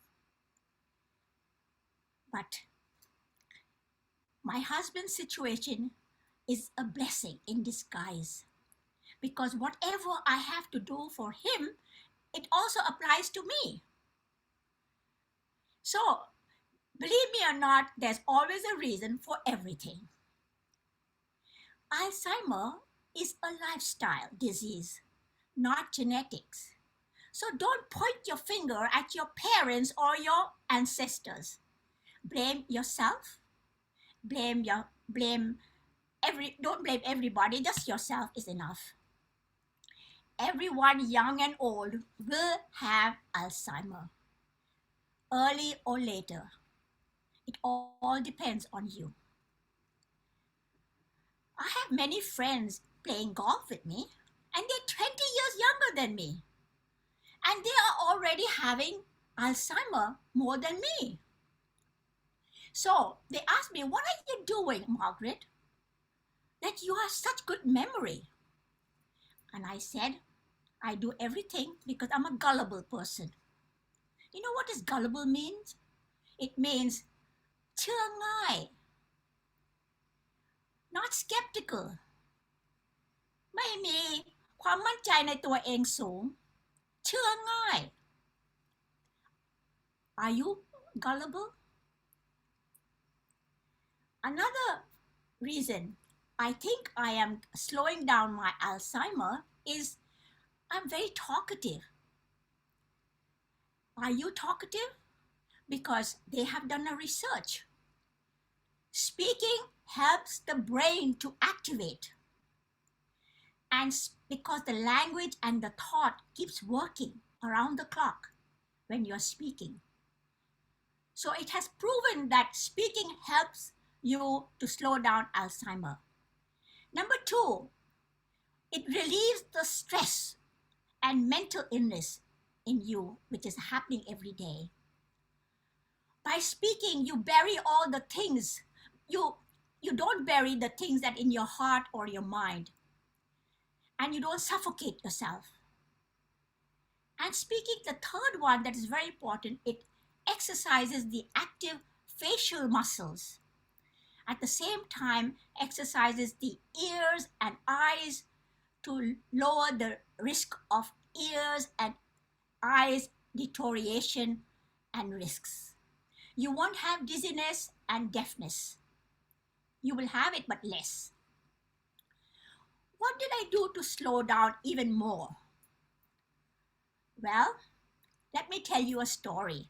Speaker 3: But my husband's situation is a blessing in disguise because whatever I have to do for him, it also applies to me. So, believe me or not, there's always a reason for everything. Alzheimer is a lifestyle disease, not genetics. So don't point your finger at your parents or your ancestors. Blame yourself. Don't blame everybody, just yourself is enough. Everyone, young and old, will have Alzheimer, early or later. It all depends on you. I have many friends playing golf with me, and they're 20 years younger than me. And they are already having Alzheimer more than me. So they asked me, what are you doing, Margaret, that you have such good memory? And I said, I do everything because I'm a gullible person. You know what this gullible means? It means เชื่อง่าย not skeptical ไม่มีความมั่นใจในตัวเองสูง เชื่อง่าย Are you gullible? Another reason I think I am slowing down my Alzheimer is I'm very talkative. Are you talkative? Because they have done a research. Speaking helps the brain to activate. And because the language and the thought keeps working around the clock when you're speaking. So it has proven that speaking helps you to slow down Alzheimer. Number 2, it relieves the stress and mental illness in you, which is happening every day. By speaking, you bury all the things. You don't bury the things that in your heart or your mind. And you don't suffocate yourself. And speaking, the third one that is very important, it exercises the active facial muscles. at the same time exercises the ears and eyes to lower the risk of ears and eyes deterioration and risks. You won't have dizziness and deafness. You will have it, but less. What did I do to slow down even more? Well, let me tell you a story.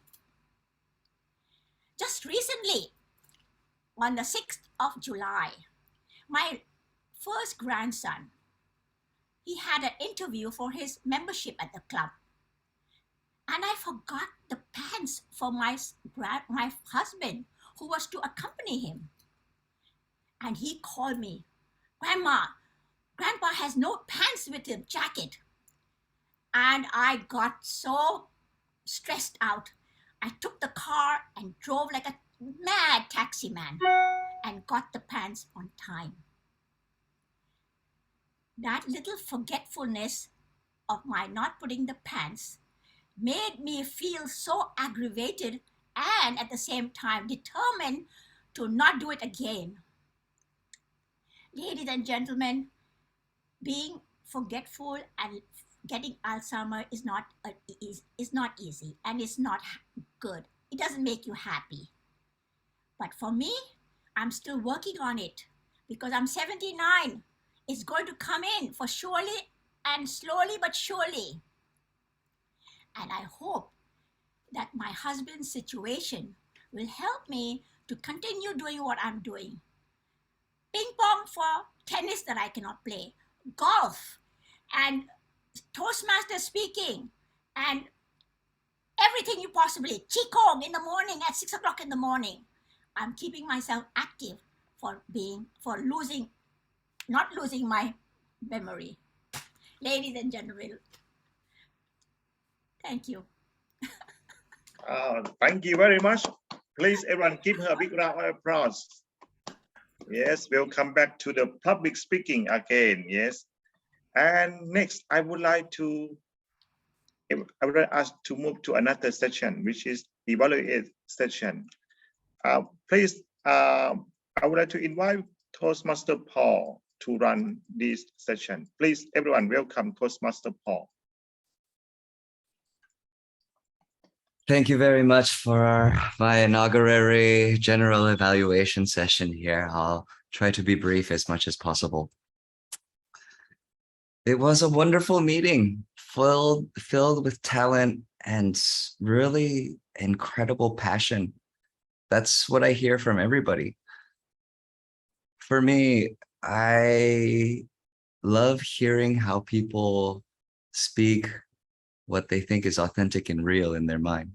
Speaker 3: Just recently, on the 6th of July, my first grandson, he had an interview for his membership at the club. And I forgot the pants for my husband who was to accompany him. And he called me, Grandma, Grandpa has no pants with his jacket. And I got so stressed out. I took the car and drove like a mad taxi man and got the pants on time. That little forgetfulness of my not putting the pants made me feel so aggravated and at the same time determined to not do it again. Ladies and gentlemen, being forgetful and getting Alzheimer's is not easy and it's not good. It doesn't make you happy. But for me, I'm still working on it because I'm 79. It's going to come in for surely and slowly but surely. And I hope that my husband's situation will help me to continue doing what I'm doing. Ping pong for tennis that I cannot play, golf, and Toastmaster speaking, and everything you possibly, Qigong in the morning at 6 o'clock in the morning. I'm keeping myself active not losing my memory. Ladies and gentlemen, thank you.
Speaker 1: Thank you very much. Please, everyone, give her a big round of applause. Yes, we'll come back to the public speaking again. Yes. And next, I would like us to move to another section, which is evaluate section. Please, I would like to invite Toastmaster Paul to run this session. Please, everyone, welcome Toastmaster Paul.
Speaker 10: Thank you very much for my inaugural general evaluation session here. I'll try to be brief as much as possible. It was a wonderful meeting, filled with talent and really incredible passion. That's what I hear from everybody. For me, I love hearing how people speak what they think is authentic and real in their mind.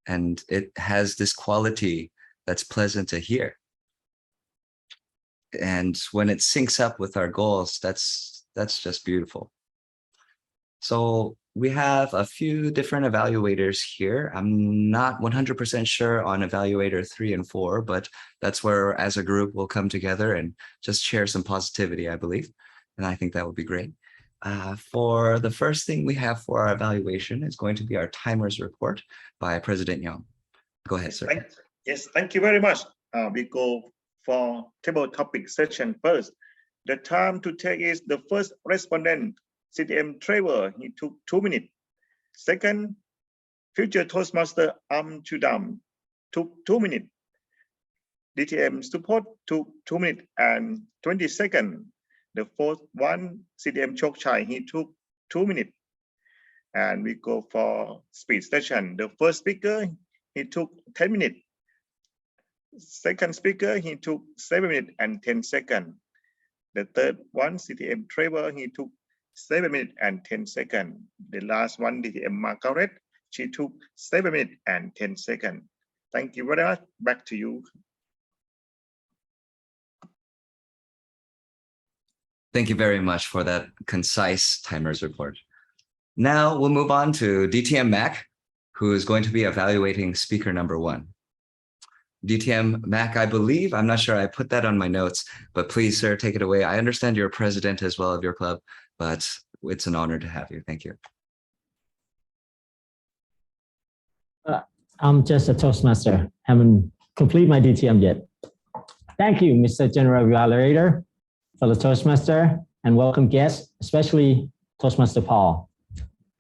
Speaker 10: And it has this quality that's pleasant to hear. And when it syncs up with our goals, that's just beautiful. So we have a few different evaluators here. I'm not 100% sure on evaluator 3 and 4, but that's where as a group we'll come together and just share some positivity, I believe. And I think that would be great. For the first thing we have for our evaluation is going to be our timers report by President Young. Go ahead, sir.
Speaker 1: Yes, thank you very much. We go for table topic section first. The time to take is the first respondent, CTM Trevor, he took 2 minutes. Second, future Toastmaster Amchudam took 2 minutes. DTM Support took 2 minutes and 20 seconds. The fourth one, CTM Chokchai, he took 2 minutes. And we go for speed session. The first speaker, he took 10 minutes. Second speaker, he took 7 minutes and 10 seconds. The third one, CTM Trevor, he took 7 minutes and 10 seconds. The last one, DTM Margaret, she took 7 minutes and 10 seconds. Thank you very much. Back to you.
Speaker 10: Thank you very much for that concise timers report. Now we'll move on to DTM Mac, who is going to be evaluating speaker number 1. DTM Mac, I believe, I'm not sure I put that on my notes, but please, sir, take it away. I understand you're president as well of your club, but it's an honor to have you. Thank you.
Speaker 7: I'm just a Toastmaster. Haven't completed my DTM yet. Thank you, Mr. General Evaluator, fellow Toastmaster, and welcome guests, especially Toastmaster Paul.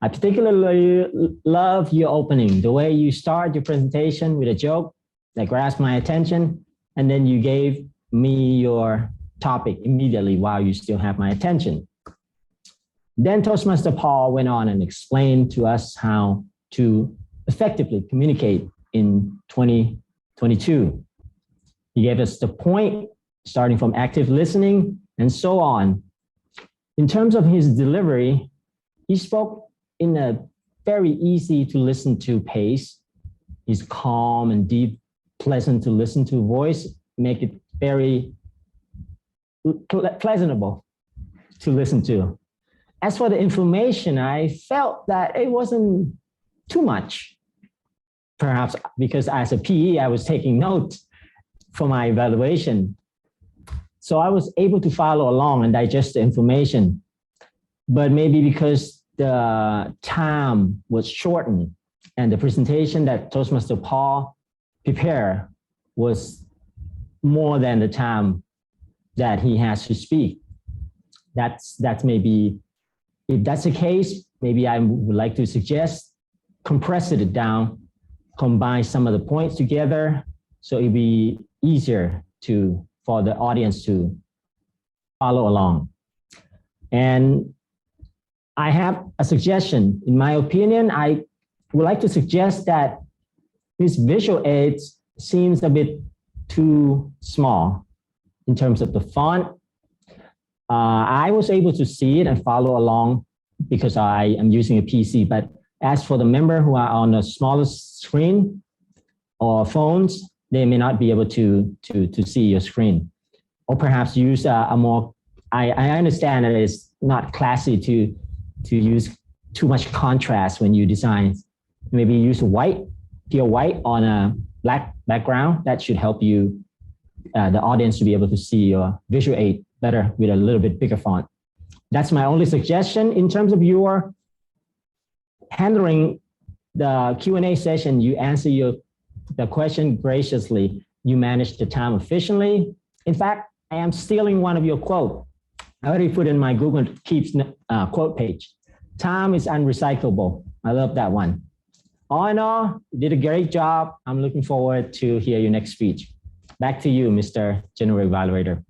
Speaker 7: I particularly love your opening, the way you start your presentation with a joke that grasped my attention, and then you gave me your topic immediately while you still have my attention. Then Toastmaster Paul went on and explained to us how to effectively communicate in 2022. He gave us the point, starting from active listening and so on. In terms of his delivery, he spoke in a very easy to listen to pace. His calm and deep, pleasant to listen to voice make it very pleasantable to listen to. As for the information, I felt that it wasn't too much. Perhaps because as a PE, I was taking notes for my evaluation. So I was able to follow along and digest the information. But maybe because the time was shortened and the presentation that Toastmaster Paul prepared was more than the time that he has to speak. That's maybe, if that's the case, maybe I would like to suggest compress it down, combine some of the points together, so it'd be easier for the audience to follow along. And I have a suggestion. In my opinion, I would like to suggest that his visual aids seems a bit too small in terms of the font. I was able to see it and follow along because I am using a PC, but as for the member who are on the smallest screen or phones, they may not be able to see your screen. Or perhaps use a more, I understand that it's not classy to use too much contrast when you design. Maybe use white, pure white on a black background. That should help you, the audience, to be able to see your visual aid better with a little bit bigger font. That's my only suggestion. In terms of your handling the Q&A session, you answer the question graciously. You manage the time efficiently. In fact, I am stealing one of your quotes. I already put in my Google Keeps quote page. Time is unrecyclable. I love that one. All in all, you did a great job. I'm looking forward to hear your next speech. Back to you, Mr. General Evaluator.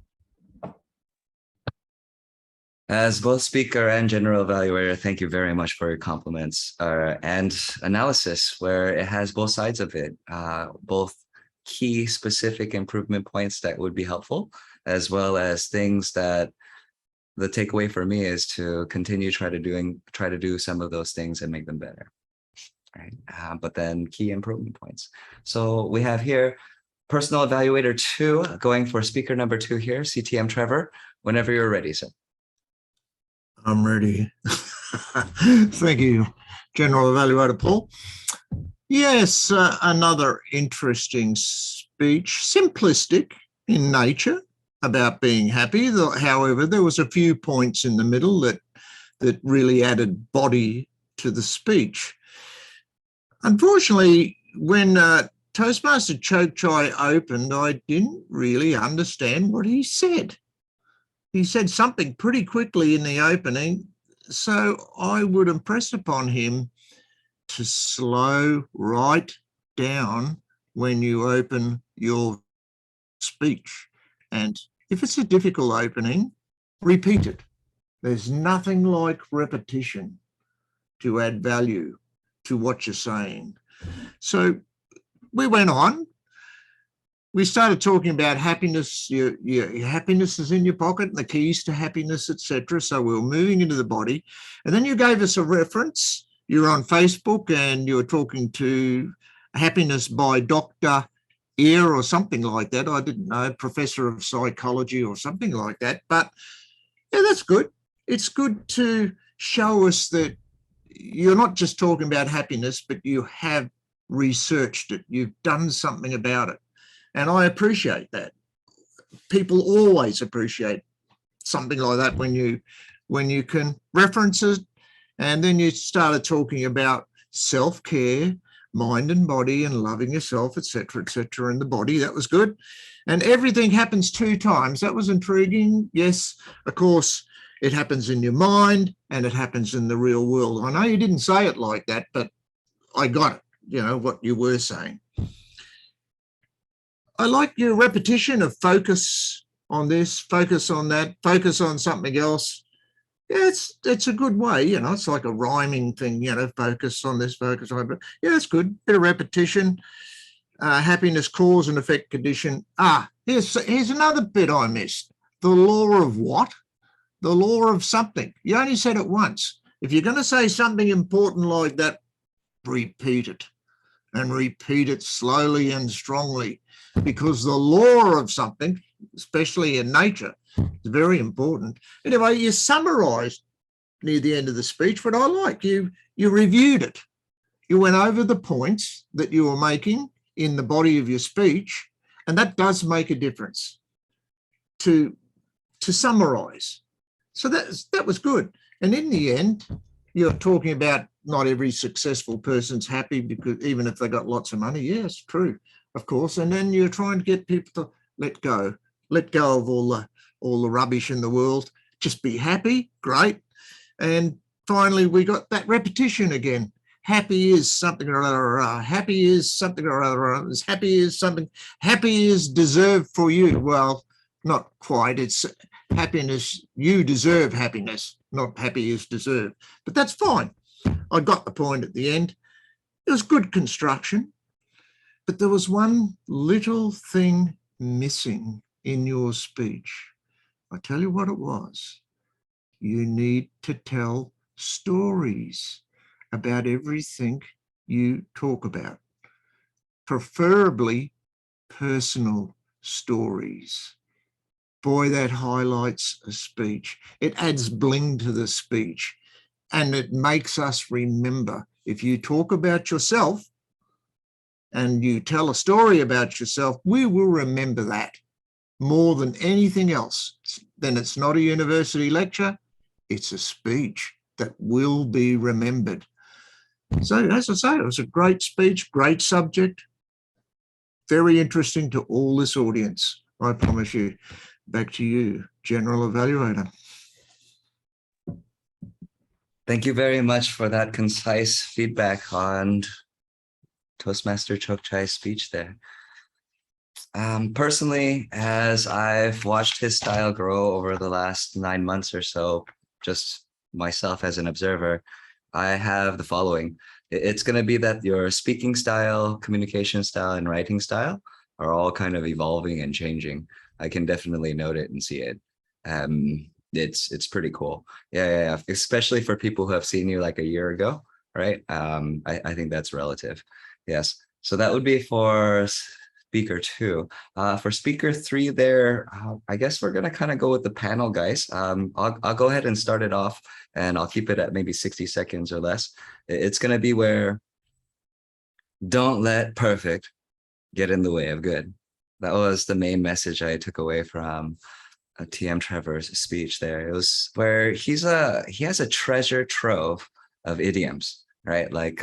Speaker 10: As both speaker and general evaluator, thank you very much for your compliments and analysis where it has both sides of it, both key specific improvement points that would be helpful, as well as things that the takeaway for me is to continue try to do some of those things and make them better. Right. But then key improvement points. So we have here personal evaluator 2 going for speaker number 2 here, CTM Trevor, whenever you're ready, sir.
Speaker 9: I'm ready. Thank you, General Evaluator Paul. Yes, another interesting speech, simplistic in nature about being happy. However, there was a few points in the middle that really added body to the speech. Unfortunately, when Toastmaster Choke Chai opened, I didn't really understand what he said. He said something pretty quickly in the opening, so I would impress upon him to slow right down when you open your speech. And if it's a difficult opening, repeat it. There's nothing like repetition to add value to what you're saying. So we went on. We started talking about happiness. Your happiness is in your pocket, and the keys to happiness, etc. So we were moving into the body. And then you gave us a reference. You're on Facebook and you were talking to Happiness by Dr. Ear or something like that. I didn't know, professor of psychology or something like that. But yeah, that's good. It's good to show us that you're not just talking about happiness, but you have researched it. You've done something about it. And I appreciate that. People always appreciate something like that when you can reference it. And then you started talking about self-care, mind and body and loving yourself, etc., in the body. That was good. And everything happens 2 times. That was intriguing. Yes, of course, it happens in your mind and it happens in the real world. I know you didn't say it like that, but I got it, you know, what you were saying. I like your repetition of focus on this, focus on that, focus on something else. Yeah, it's a good way, you know, it's like a rhyming thing, you know, focus on this, focus on that. Yeah, it's good. Bit of repetition. Happiness, cause and effect condition. Here's another bit I missed. The law of what? The law of something. You only said it once. If you're going to say something important like that, repeat it, and repeat it slowly and strongly, because the law of something, especially in nature, is very important. Anyway, you summarised near the end of the speech, but I like you reviewed it. You went over the points that you were making in the body of your speech, and that does make a difference to summarise. So that was good. And in the end, you're talking about not every successful person's happy, because even if they got lots of money. Yes, true, of course. And then you're trying to get people to let go of all the rubbish in the world. Just be happy, great. And finally, we got that repetition again. Happy is something or other. Happy is something or other. Happy is something. Happy is deserved for you. Well, not quite. It's happiness. You deserve happiness, not happy is deserved. But that's fine. I got the point at the end. It was good construction, but there was one little thing missing in your speech. I tell you what it was. You need to tell stories about everything you talk about, preferably personal stories. Boy, that highlights a speech. It adds bling to the speech, and it makes us remember. If you talk about yourself and you tell a story about yourself, we will remember that more than anything else. Then it's not a university lecture, it's a speech that will be remembered. So, as I say, it was a great speech, great subject, very interesting to all this audience, I promise you. Back to you, General Evaluator.
Speaker 10: Thank you very much for that concise feedback on Toastmaster Chokchai's speech there. Personally, as I've watched his style grow over the last 9 months or so, just myself as an observer, I have the following. It's going to be that your speaking style, communication style, and writing style are all kind of evolving and changing. I can definitely note it and see it. It's pretty cool. Yeah. Especially for people who have seen you like a year ago, right? I think that's relative. Yes. So that would be for speaker 2. For speaker 3 there, I guess we're gonna kind of go with the panel, guys. I'll go ahead and start it off, and I'll keep it at maybe 60 seconds or less. It's gonna be where don't let perfect get in the way of good. That was the main message I took away from TM Trevor's speech there. It was where he has a treasure trove of idioms, right? Like,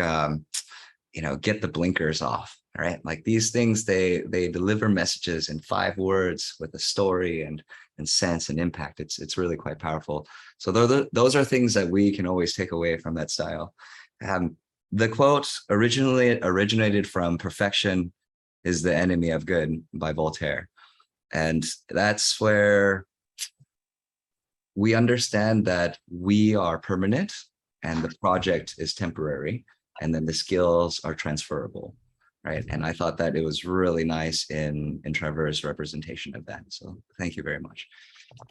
Speaker 10: get the blinkers off, right? Like these things, they deliver messages in 5 words with a story and sense and impact. It's really quite powerful. So those are things that we can always take away from that style. The quote originated from "Perfection is the enemy of good" by Voltaire. And that's where we understand that we are permanent and the project is temporary, and then the skills are transferable, right? And I thought that it was really nice in Trevor's representation of that. So thank you very much.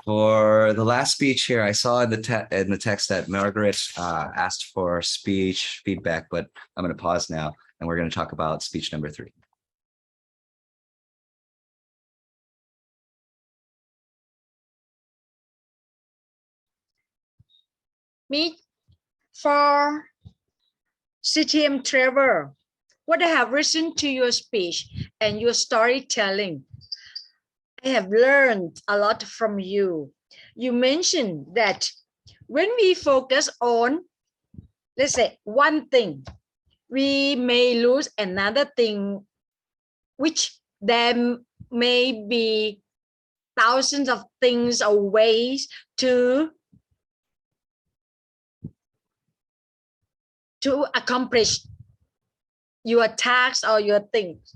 Speaker 10: For the last speech here, I saw in the text that Margaret asked for speech feedback, but I'm going to pause now and we're going to talk about speech number 3.
Speaker 2: Me, for CTM Trevor, what I have listened to your speech and your storytelling, I have learned a lot from you. You mentioned that when we focus on, let's say, one thing, we may lose another thing, which there may be thousands of things or ways to accomplish your tasks or your things.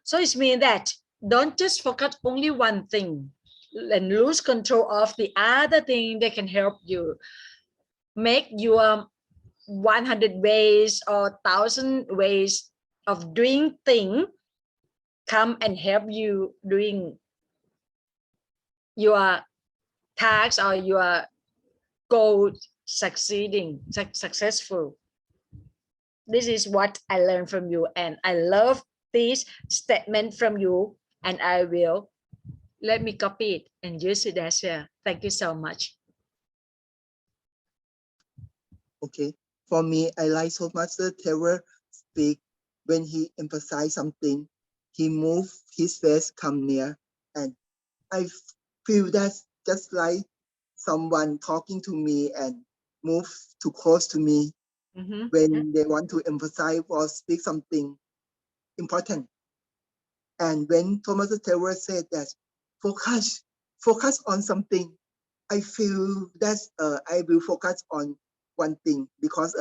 Speaker 2: So it means that don't just focus only one thing and lose control of the other thing that can help you. Make your 100 ways or 1,000 ways of doing things come and help you doing your tasks or your goal successful. This is what I learned from you, and I love this statement from you, and I will let me copy it and use it as well. Thank you so much.
Speaker 12: Okay, for me, I like Toastmaster Trevor speak when he emphasize something. He move his face come near, and I feel that's just like someone talking to me and move too close to me when they want to emphasize or speak something important. And when Thomas Trevor said that focus on something, I feel that I will focus on one thing because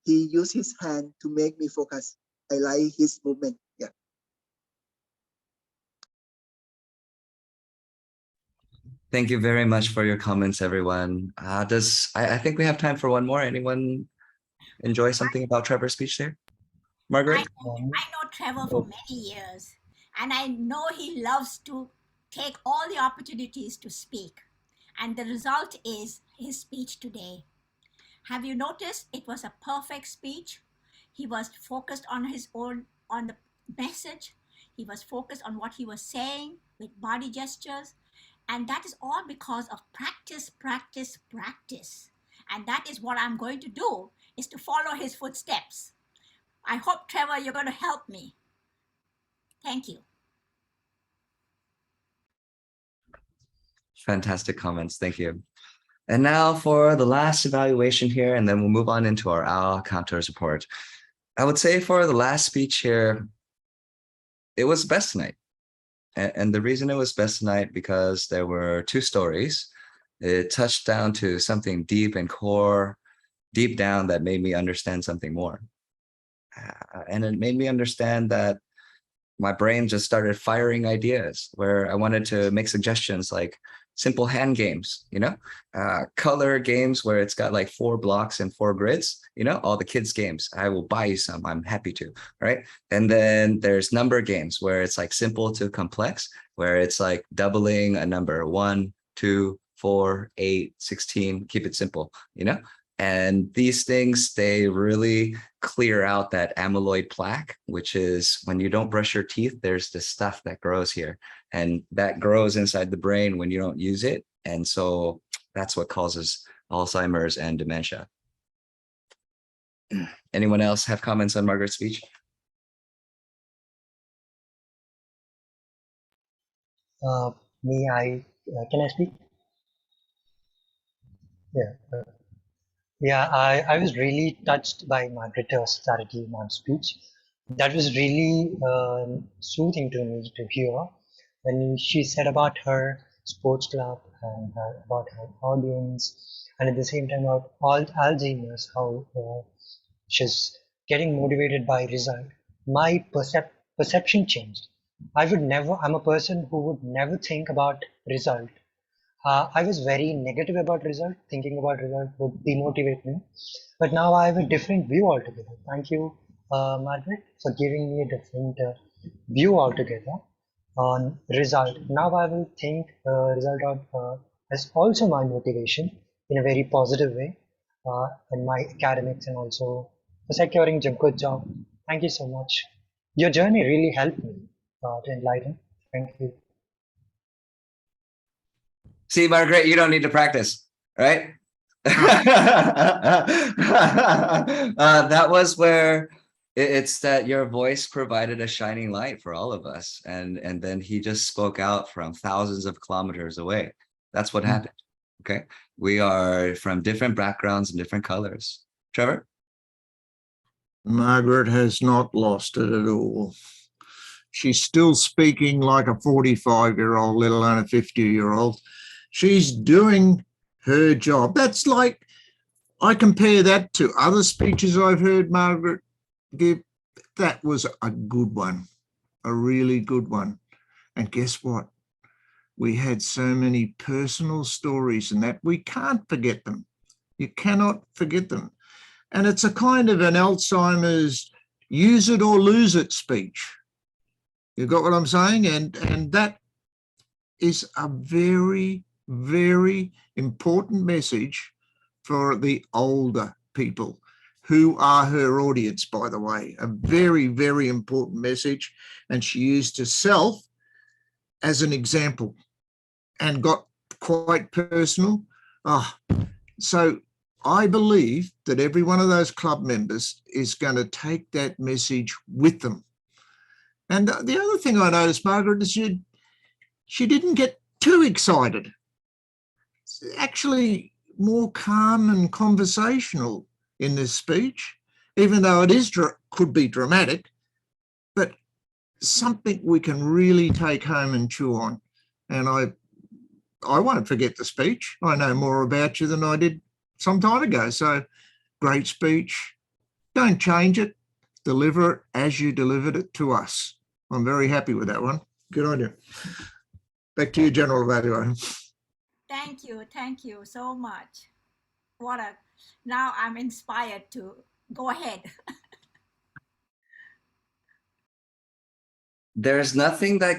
Speaker 12: he used his hand to make me focus. I like his movement. Yeah.
Speaker 10: Thank you very much for your comments, everyone. I think we have time for one more. Anyone enjoy something about Trevor's speech there? Margaret?
Speaker 3: I know Trevor for many years, and I know he loves to take all the opportunities to speak. And the result is his speech today. Have you noticed it was a perfect speech? He was focused on on the message. He was focused on what he was saying with body gestures. And that is all because of practice, practice, practice. And that is what I'm going to do, is to follow his footsteps. I hope, Trevor, you're going to help me. Thank you.
Speaker 10: Fantastic comments. Thank you. And now for the last evaluation here, and then we'll move on into our OWL counters report. I would say for the last speech here, it was best tonight. And the reason it was best tonight because there were two stories. It touched down to something deep and core, deep down, that made me understand something more. And it made me understand that my brain just started firing ideas where I wanted to make suggestions like simple hand games, color games where it's got like 4 blocks and 4 grids, all the kids games. I will buy you some, I'm happy to, right? And then there's number games where it's like simple to complex, where it's like doubling a number, 1, 2, 4, 8, 16, keep it simple, And these things, they really clear out that amyloid plaque, which is when you don't brush your teeth, there's this stuff that grows here. And that grows inside the brain when you don't use it. And so that's what causes Alzheimer's and dementia. Anyone else have comments on Margaret's speech?
Speaker 4: Can I speak? Yeah. Yeah, I was really touched by Margaret's Charity Ma'am's speech. That was really soothing to me to hear when she said about her sports club and about her audience, and at the same time about Alzheimer's, how she's getting motivated by result. My perception changed. I'm a person who would never think about result. I was very negative about result, thinking about result would demotivate me. But now I have a different view altogether. Thank you, Margaret, for giving me a different view altogether on result. Now I will think result as also my motivation in a very positive way in my academics and also for securing a good job. Thank you so much. Your journey really helped me to enlighten. Thank you.
Speaker 10: See, Margaret, you don't need to practice, right? That was where it's that your voice provided a shining light for all of us. And then he just spoke out from thousands of kilometers away. That's what happened. Okay. We are from different backgrounds and different colors. Trevor?
Speaker 9: Margaret has not lost it at all. She's still speaking like a 45-year-old, let alone a 50-year-old. She's doing her job. That's like, I compare that to other speeches I've heard Margaret give. That was a good one, a really good one. And guess what? We had so many personal stories in that we can't forget them. You cannot forget them. And it's a kind of an Alzheimer's use it or lose it speech. You got what I'm saying? And that is a very, very important message for the older people who are her audience, by the way. A very, very important message. And she used herself as an example and got quite personal. So I believe that every one of those club members is going to take that message with them. And the other thing I noticed, Margaret, is she didn't get too excited. It's actually more calm and conversational in this speech, even though it is could be dramatic, but something we can really take home and chew on. And I won't forget the speech. I know more about you than I did some time ago. So great speech. Don't change it. Deliver it as you delivered it to us. I'm very happy with that one. Good on you. Back to you, General Evaluator.
Speaker 3: Thank you so much. Now I'm inspired to go ahead.
Speaker 10: There's nothing that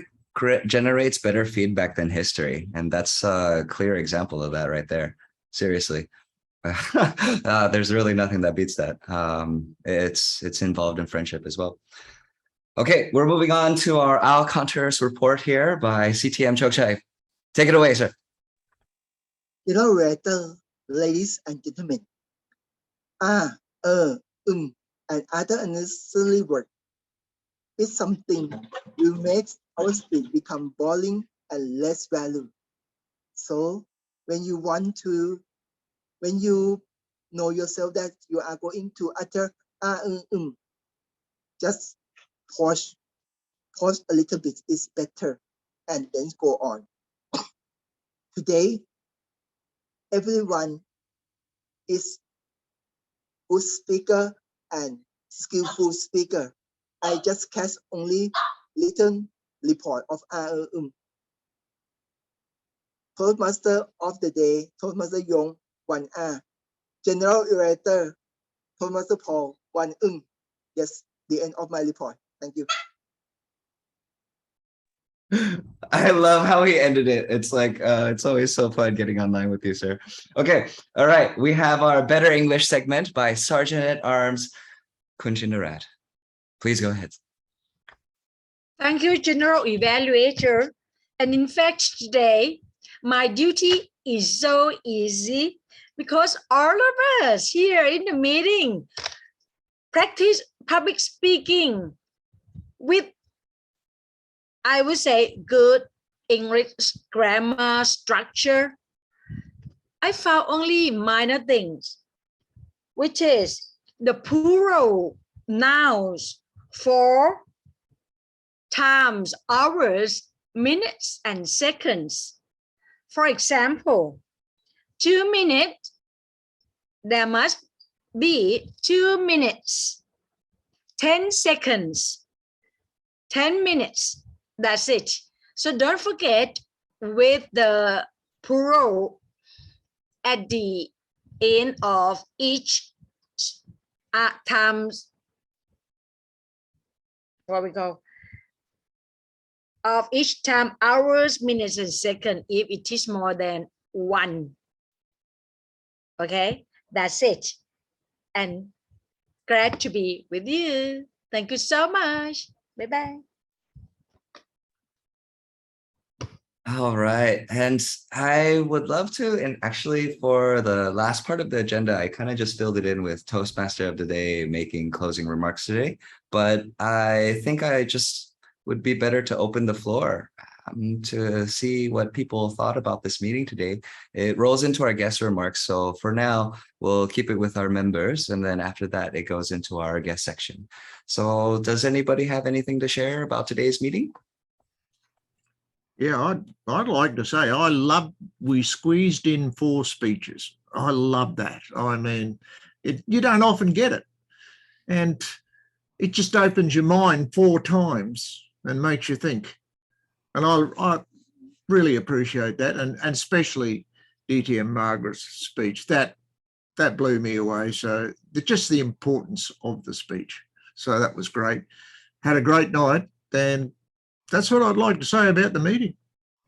Speaker 10: generates better feedback than history. And that's a clear example of that right there. Seriously. There's really nothing that beats that. It's involved in friendship as well. Okay, we're moving on to our Al Contours report here by CTM Chokchai. Take it away, sir.
Speaker 12: Evaluator, ladies and gentlemen. And other unnecessary words is something will make our speech become boring and less value. So when you know yourself that you are going to utter just pause a little bit is better and then go on. Today, everyone is good speaker and skillful speaker. I just catch only little report of Toastmaster of the day, Toastmaster Yong, 1R. General Evaluator, Toastmaster Paul, 1 Yes, the end of my report. Thank you.
Speaker 10: I love how he ended it. It's like, it's always so fun getting online with you, sir. Okay, all right. We have our Better English segment by Sergeant at Arms, Kunjinarat. Please go ahead.
Speaker 2: Thank you, General Evaluator. And in fact, today, my duty is so easy because all of us here in the meeting practice public speaking with, I would say, good English grammar structure. I found only minor things, which is the plural nouns for times, hours, minutes, and seconds. For example, 2 minutes, there must be 2 minutes. 10 seconds, 10 minutes, that's it. So don't forget with the plural at the end of each times, what we call, of each time, hours, minutes, and seconds, if it is more than 1. Okay, that's it. And glad to be with you. Thank you so much. Bye-bye.
Speaker 10: All right. And I would love to, and actually for the last part of the agenda, I kind of just filled it in with Toastmaster of the Day making closing remarks today. But I think I just would be better to open the floor. to see what people thought about this meeting today. It rolls into our guest remarks. So for now, we'll keep it with our members. And then after that, it goes into our guest section. So does anybody have anything to share about today's meeting?
Speaker 9: Yeah, I'd like to say we squeezed in 4 speeches. I love that. I mean, you don't often get it. And it just opens your mind 4 times and makes you think. And I really appreciate that. And especially DT and Margaret's speech, that blew me away. So just the importance of the speech. So that was great. Had a great night. And that's what I'd like to say about the meeting.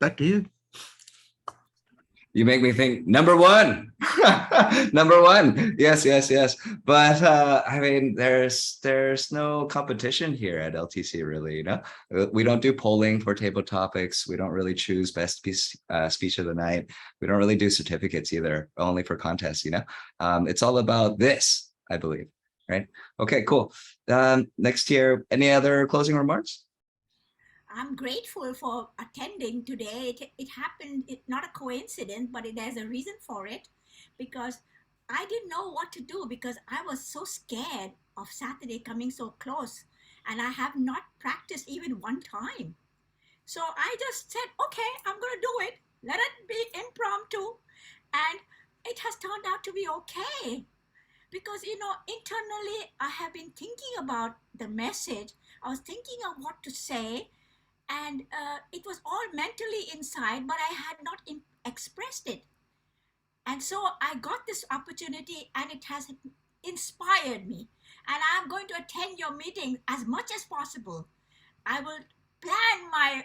Speaker 9: Back to you.
Speaker 10: You make me think, number one, number one. Yes. But I mean, there's no competition here at LTC, really. You know, we don't do polling for table topics. We don't really choose best speech of the night. We don't really do certificates either, only for contests. You know, it's all about this, I believe. Right. Okay. Cool. Next year, any other closing remarks?
Speaker 3: I'm grateful for attending today. It happened, it's not a coincidence, but there's a reason for it, because I didn't know what to do, because I was so scared of Saturday coming so close, and I have not practiced even one time. So I just said, okay, I'm going to do it. Let it be impromptu. And it has turned out to be okay. Because, you know, internally, I have been thinking about the message. I was thinking of what to say. And it was all mentally inside, but I had not expressed it. And so I got this opportunity, and it has inspired me. And I'm going to attend your meeting as much as possible. I will plan my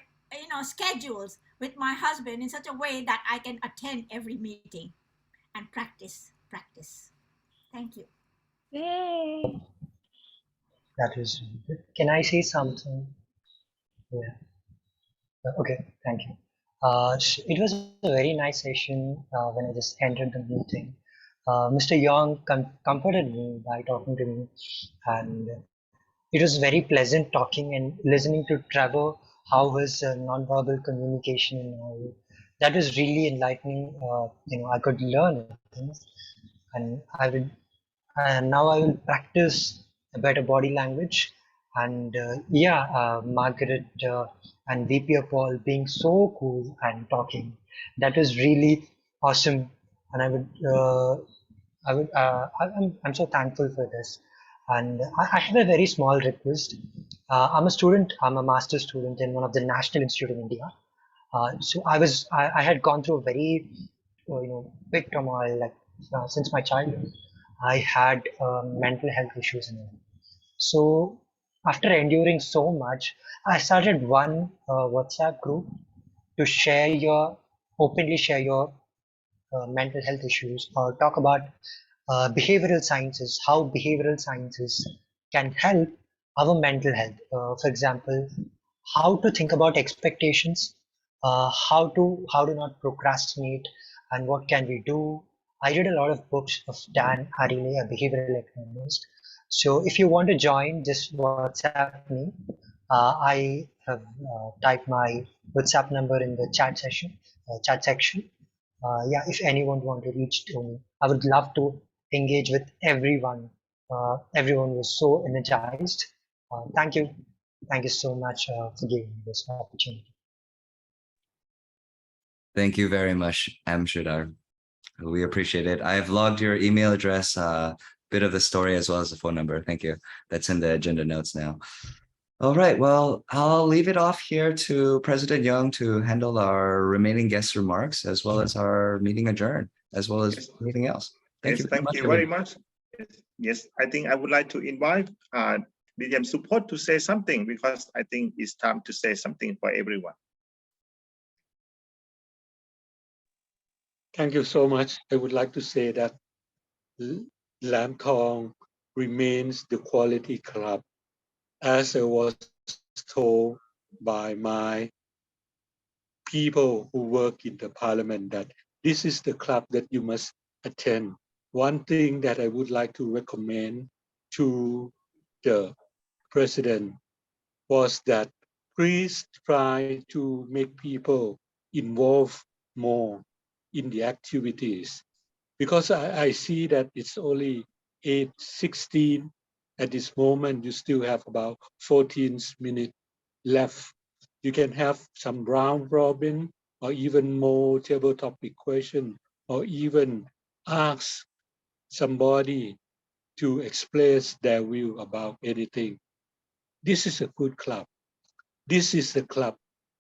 Speaker 3: schedules with my husband in such a way that I can attend every meeting and practice. Thank you.
Speaker 2: Yay.
Speaker 4: That is good. Can I say something? Yeah. Okay, thank you. It was a very nice session when I just entered the meeting. Mr. Young comforted me by talking to me, and it was very pleasant talking and listening to Trevor, how his nonverbal communication and all. That was really enlightening. I could learn things, and now I will practice a better body language. And Margaret and VP Paul being so cool and talking, that was really awesome. And I'm so thankful for this. And I have a very small request. I'm a master's student in one of the National Institute of India. So I had gone through a very big turmoil, like since my childhood. I had mental health issues and all. So after enduring so much, I started one WhatsApp group to openly share your mental health issues, or talk about behavioral sciences, how behavioral sciences can help our mental health. For example, how to think about expectations, how to not procrastinate, and what can we do. I read a lot of books of Dan Ariely, a behavioral economist. So if you want to join, just WhatsApp me. I have typed my WhatsApp number in the chat section. If anyone want to reach to me, I would love to engage with everyone. Everyone was so energized. Thank you so much for giving me this opportunity.
Speaker 10: Thank you very much, Amshadar. We appreciate it. I've logged your email address, bit of the story, as well as the phone number. Thank you. That's in the agenda notes now. All right, well, I'll leave it off here to President Young to handle our remaining guest remarks, as well as our meeting adjourn, as well as anything else. Thank you
Speaker 1: very much. Yes, I think I would like to invite DTM Support to say something, because I think it's time to say something for everyone.
Speaker 6: Thank you so much. I would like to say that Lam Thong remains the quality club, as I was told by my people who work in the parliament, that this is the club that you must attend. One thing that I would like to recommend to the president was that please try to make people involved more in the activities, because I see that it's only 8:16 at this moment. You still have about 14 minutes left. You can have some round robin or even more table topic question, or even ask somebody to express their view about anything. This is a good club. This is the club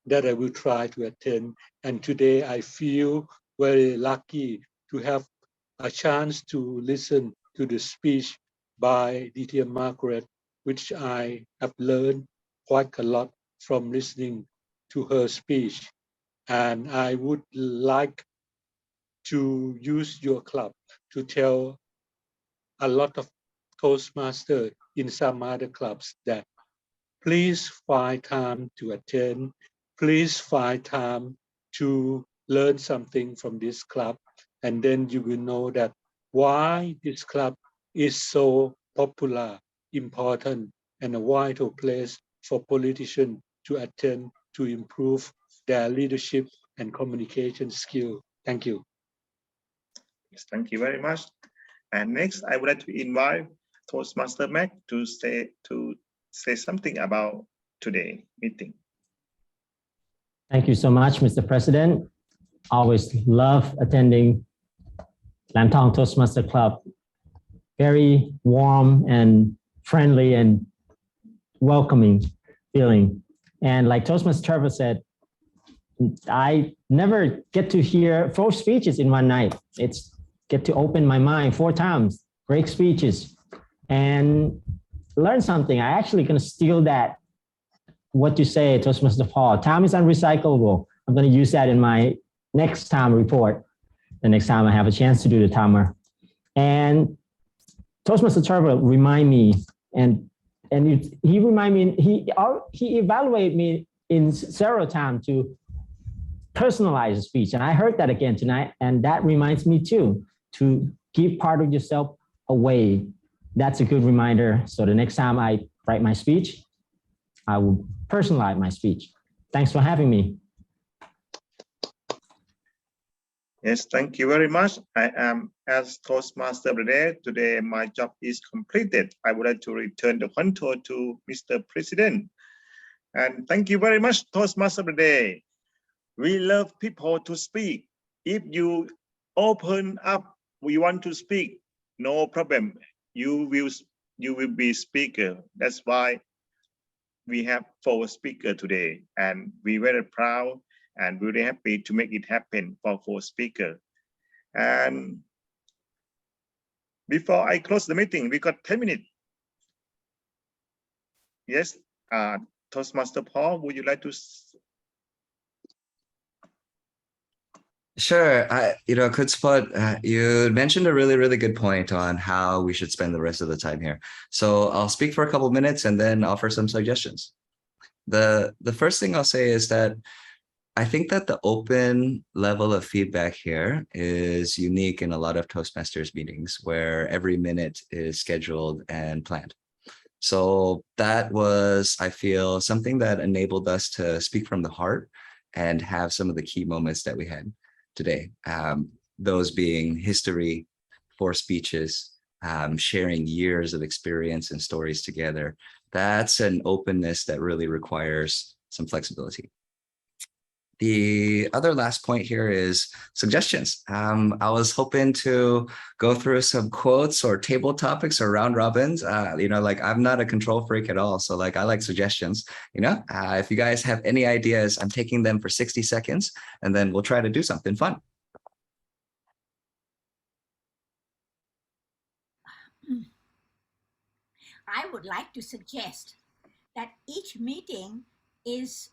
Speaker 6: that I will try to attend. And today I feel very lucky to have a chance to listen to the speech by DTM Margaret, which I have learned quite a lot from listening to her speech. And I would like to use your club to tell a lot of Toastmasters in some other clubs that please find time to attend. Please find time to learn something from this club. And then you will know that why this club is so popular, important, and a vital place for politicians to attend to improve their leadership and communication skill. Thank you.
Speaker 1: Yes, thank you very much. And next, I would like to invite Toastmaster Mac to say something about today meeting.
Speaker 7: Thank you so much, Mr. President. Always love attending Lam Thong Toastmaster Club. Very warm and friendly and welcoming feeling. And like Toastmaster Trevor said, I never get to hear 4 speeches in one night. It's get to open my mind 4 times, great speeches, and learn something. I actually gonna steal that, what you say, Toastmaster Paul. Time is unrecyclable. I'm gonna use that in my next time report, the next time I have a chance to do the timer. And Toastmaster Trevor remind me, and he remind me, he evaluated me in several times to personalize the speech. And I heard that again tonight, and that reminds me too, to give part of yourself away. That's a good reminder. So the next time I write my speech, I will personalize my speech. Thanks for having me.
Speaker 1: Yes, thank you very much. I am as Toastmaster of the day. Today, my job is completed. I would like to return the control to Mr. President. And thank you very much, Toastmaster of the day. We love people to speak. If you open up, we want to speak, no problem. You will be speaker. That's why we have 4 speakers today, and we're very proud and really happy to make it happen for 4 speakers. And before I close the meeting, we got 10 minutes. Yes, Toastmaster Paul, would you like to?
Speaker 10: Sure. Good spot. You mentioned a really, really good point on how we should spend the rest of the time here. So I'll speak for a couple minutes and then offer some suggestions. The first thing I'll say is that I think that the open level of feedback here is unique in a lot of Toastmasters meetings where every minute is scheduled and planned. So that was, I feel, something that enabled us to speak from the heart and have some of the key moments that we had today. Those being history, 4 speeches, sharing years of experience and stories together. That's an openness that really requires some flexibility. The other last point here is suggestions. I was hoping to go through some quotes or table topics or round robins. I'm not a control freak at all. So I like suggestions, if you guys have any ideas, I'm taking them for 60 seconds and then we'll try to do something fun.
Speaker 3: I would like to suggest that each meeting is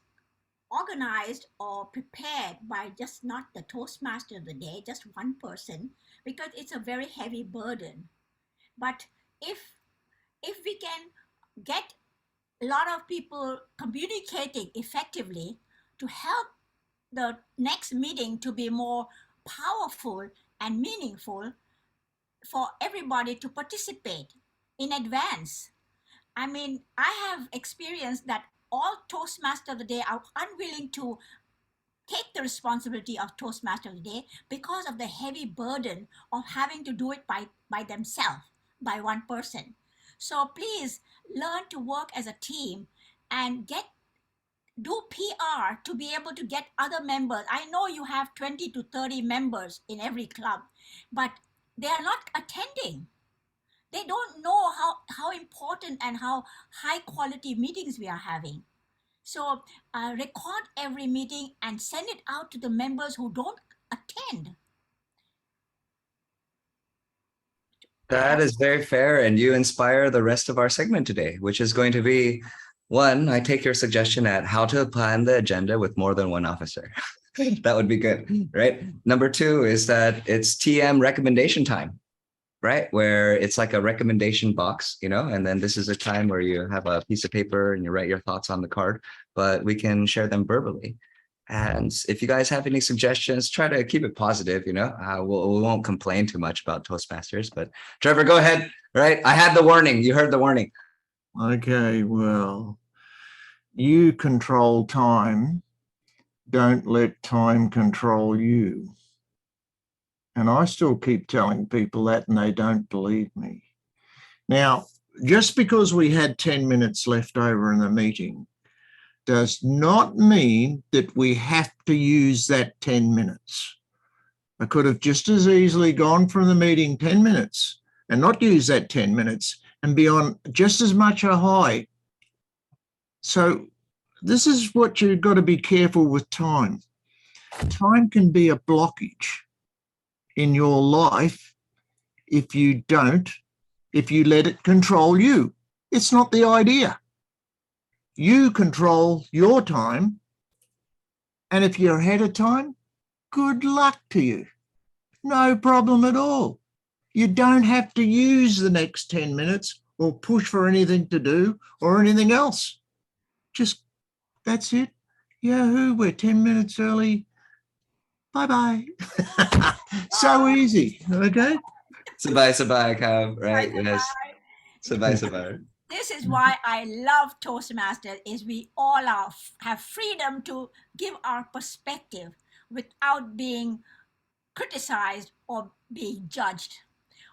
Speaker 3: organized or prepared by just not the Toastmaster of the day, just one person, because it's a very heavy burden. But if we can get a lot of people communicating effectively to help the next meeting to be more powerful and meaningful for everybody to participate in advance. I mean, I have experienced that all Toastmasters of the day are unwilling to take the responsibility of Toastmaster of the day because of the heavy burden of having to do it by themselves, by one person. So please learn to work as a team and do PR to be able to get other members. I know you have 20 to 30 members in every club, but they are not attending. They don't know how important and how high quality meetings we are having. So record every meeting and send it out to the members who don't attend.
Speaker 10: That is very fair, and you inspire the rest of our segment today, which is going to be one, I take your suggestion at how to plan the agenda with more than one officer. That would be good, right? Number two is that it's TM recommendation time, right? Where it's like a recommendation box, you know, and then this is a time where you have a piece of paper and you write your thoughts on the card, but we can share them verbally. And if you guys have any suggestions, try to keep it positive, you know, we won't complain too much about Toastmasters, but Trevor, go ahead, right? I had the warning, you heard the warning.
Speaker 9: Okay, well, you control time. Don't let time control you. And I still keep telling people that and they don't believe me. Now, just because we had 10 minutes left over in the meeting does not mean that we have to use that 10 minutes. I could have just as easily gone from the meeting 10 minutes and not use that 10 minutes and be on just as much a high. So this is what you've got to be careful with time. Time can be a blockage in your life if you let it control you. It's not the idea. You control your time, and if you're ahead of time, good luck to you. No problem at all. You don't have to use the next 10 minutes or push for anything to do or anything else. Just, that's it. Yahoo, we're 10 minutes early. Bye-bye. So easy, okay?
Speaker 10: Sabay, Kav, right? Yes. Sabay.
Speaker 3: This is why I love Toastmasters, is we all have freedom to give our perspective without being criticized or being judged.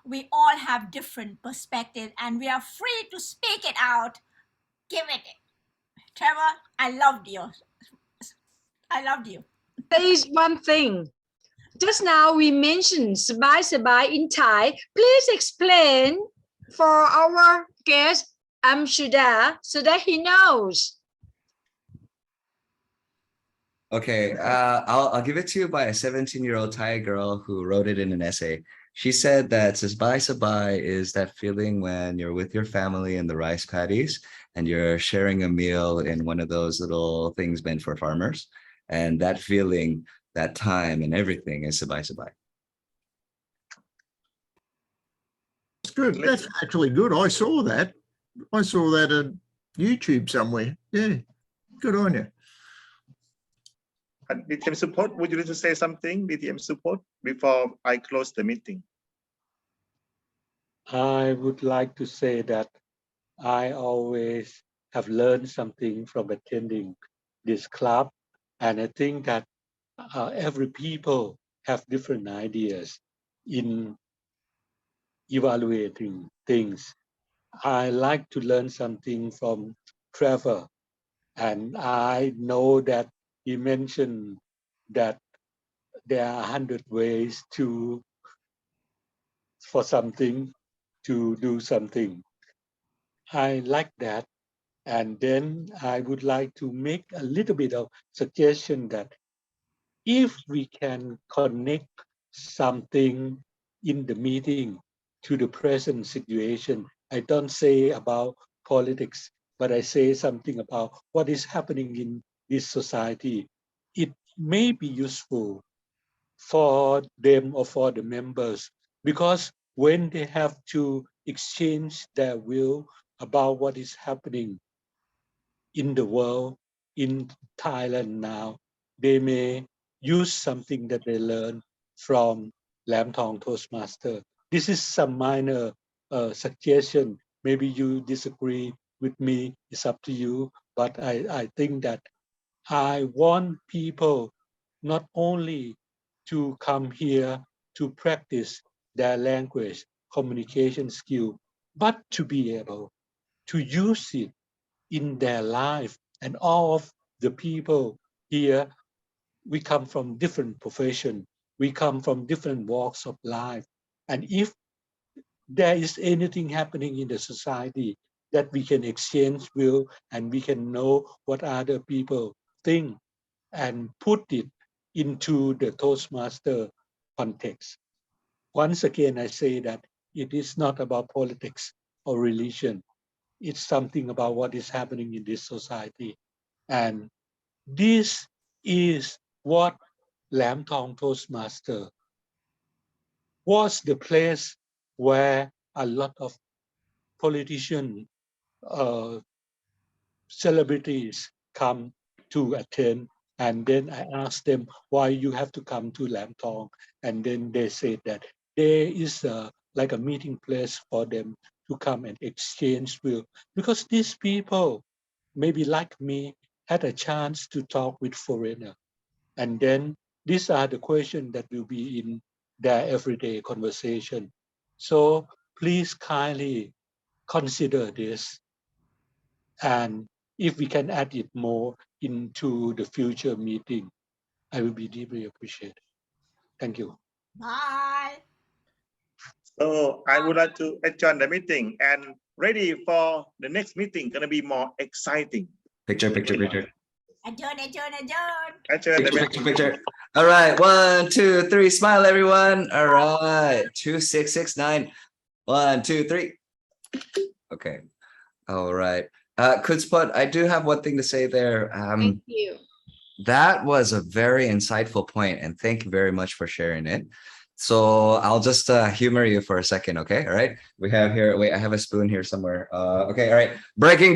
Speaker 3: We all have different perspectives and we are free to speak it out. Give it. Trevor, I loved you.
Speaker 2: There is one thing. Just now we mentioned Sabai in Thai. Please explain for our guest Amshuda so that he knows.
Speaker 10: Okay, I'll give it to you by a 17-year-old Thai girl who wrote it in an essay. She said that Sabai is that feeling when you're with your family in the rice paddies and you're sharing a meal in one of those little things meant for farmers. And that feeling, that time and everything is Sabai.
Speaker 9: That's good. That's actually good. I saw that on YouTube somewhere. Yeah, good on you.
Speaker 1: DTM support, would you like to say something, DTM support, before I close the meeting?
Speaker 6: I would like to say that I always have learned something from attending this club. And I think that every people have different ideas in evaluating things. I like to learn something from Trevor. And I know that he mentioned that there are 100 ways for something, to do something. I like that. And then I would like to make a little bit of suggestion that if we can connect something in the meeting to the present situation, I don't say about politics, but I say something about what is happening in this society. It may be useful for them or for the members, because when they have to exchange their will about what is happening in the world, in Thailand now, they may use something that they learn from Lam Thong Toastmaster. This is some minor suggestion. Maybe you disagree with me, it's up to you, but I think that I want people not only to come here to practice their language, communication skill, but to be able to use it in their life. And all of the people here, we come from different professions, we come from different walks of life. And if there is anything happening in the society that we can exchange will and we can know what other people think and put it into the Toastmaster context. Once again, I say that it is not about politics or religion. It's something about what is happening in this society. And this is what Lam Thong Toastmaster was, the place where a lot of politicians, celebrities come to attend. And then I asked them why you have to come to Lam Thong. And then they said that there is like a meeting place for them to come and exchange views. Because these people, maybe like me, had a chance to talk with foreigners. And then these are the questions that will be in their everyday conversation. So please kindly consider this. And if we can add it more into the future meeting, I will be deeply appreciated. Thank you.
Speaker 3: Bye.
Speaker 1: So I would like to adjourn the meeting and ready for the next meeting. Gonna be more exciting.
Speaker 10: Picture.
Speaker 3: Adjourn.
Speaker 1: Adjourn the meeting.
Speaker 10: Picture. All right, 1, 2, 3. Smile, everyone. All right, 2669. 1, 2, 3. Okay. All right. Kudspot, I do have one thing to say there.
Speaker 2: Thank you.
Speaker 10: That was a very insightful point, and thank you very much for sharing it. So I'll just humor you for a second, okay? All right. We have here, wait, I have a spoon here somewhere. Okay, all right. Breaking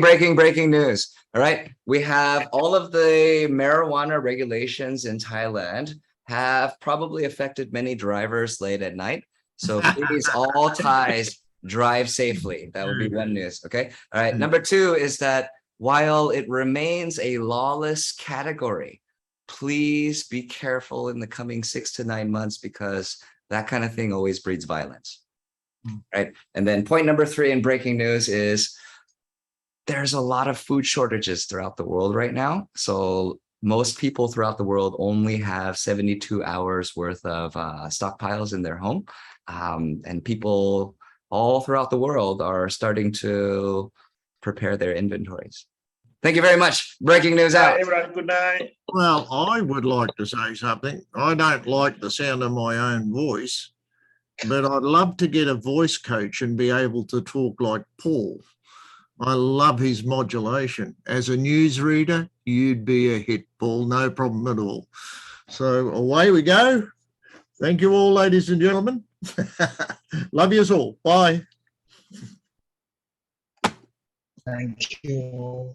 Speaker 10: news. All right. We have all of the marijuana regulations in Thailand have probably affected many drivers late at night. So please, all Thais, drive safely. That would be one news, okay? All right. Number 2 is that while it remains a lawless category, please be careful in the coming 6 to 9 months because that kind of thing always breeds violence, right? And then point number 3 in breaking news is there's a lot of food shortages throughout the world right now. So most people throughout the world only have 72 hours worth of stockpiles in their home. And people all throughout the world are starting to prepare their inventories. Thank you very much. Breaking news out.
Speaker 1: Everyone, good night.
Speaker 9: Well, I would like to say something. I don't like the sound of my own voice, but I'd love to get a voice coach and be able to talk like Paul. I love his modulation. As a newsreader, you'd be a hit, Paul, no problem at all. So away we go. Thank you all, ladies and gentlemen. Love you all. Bye.
Speaker 4: Thank you.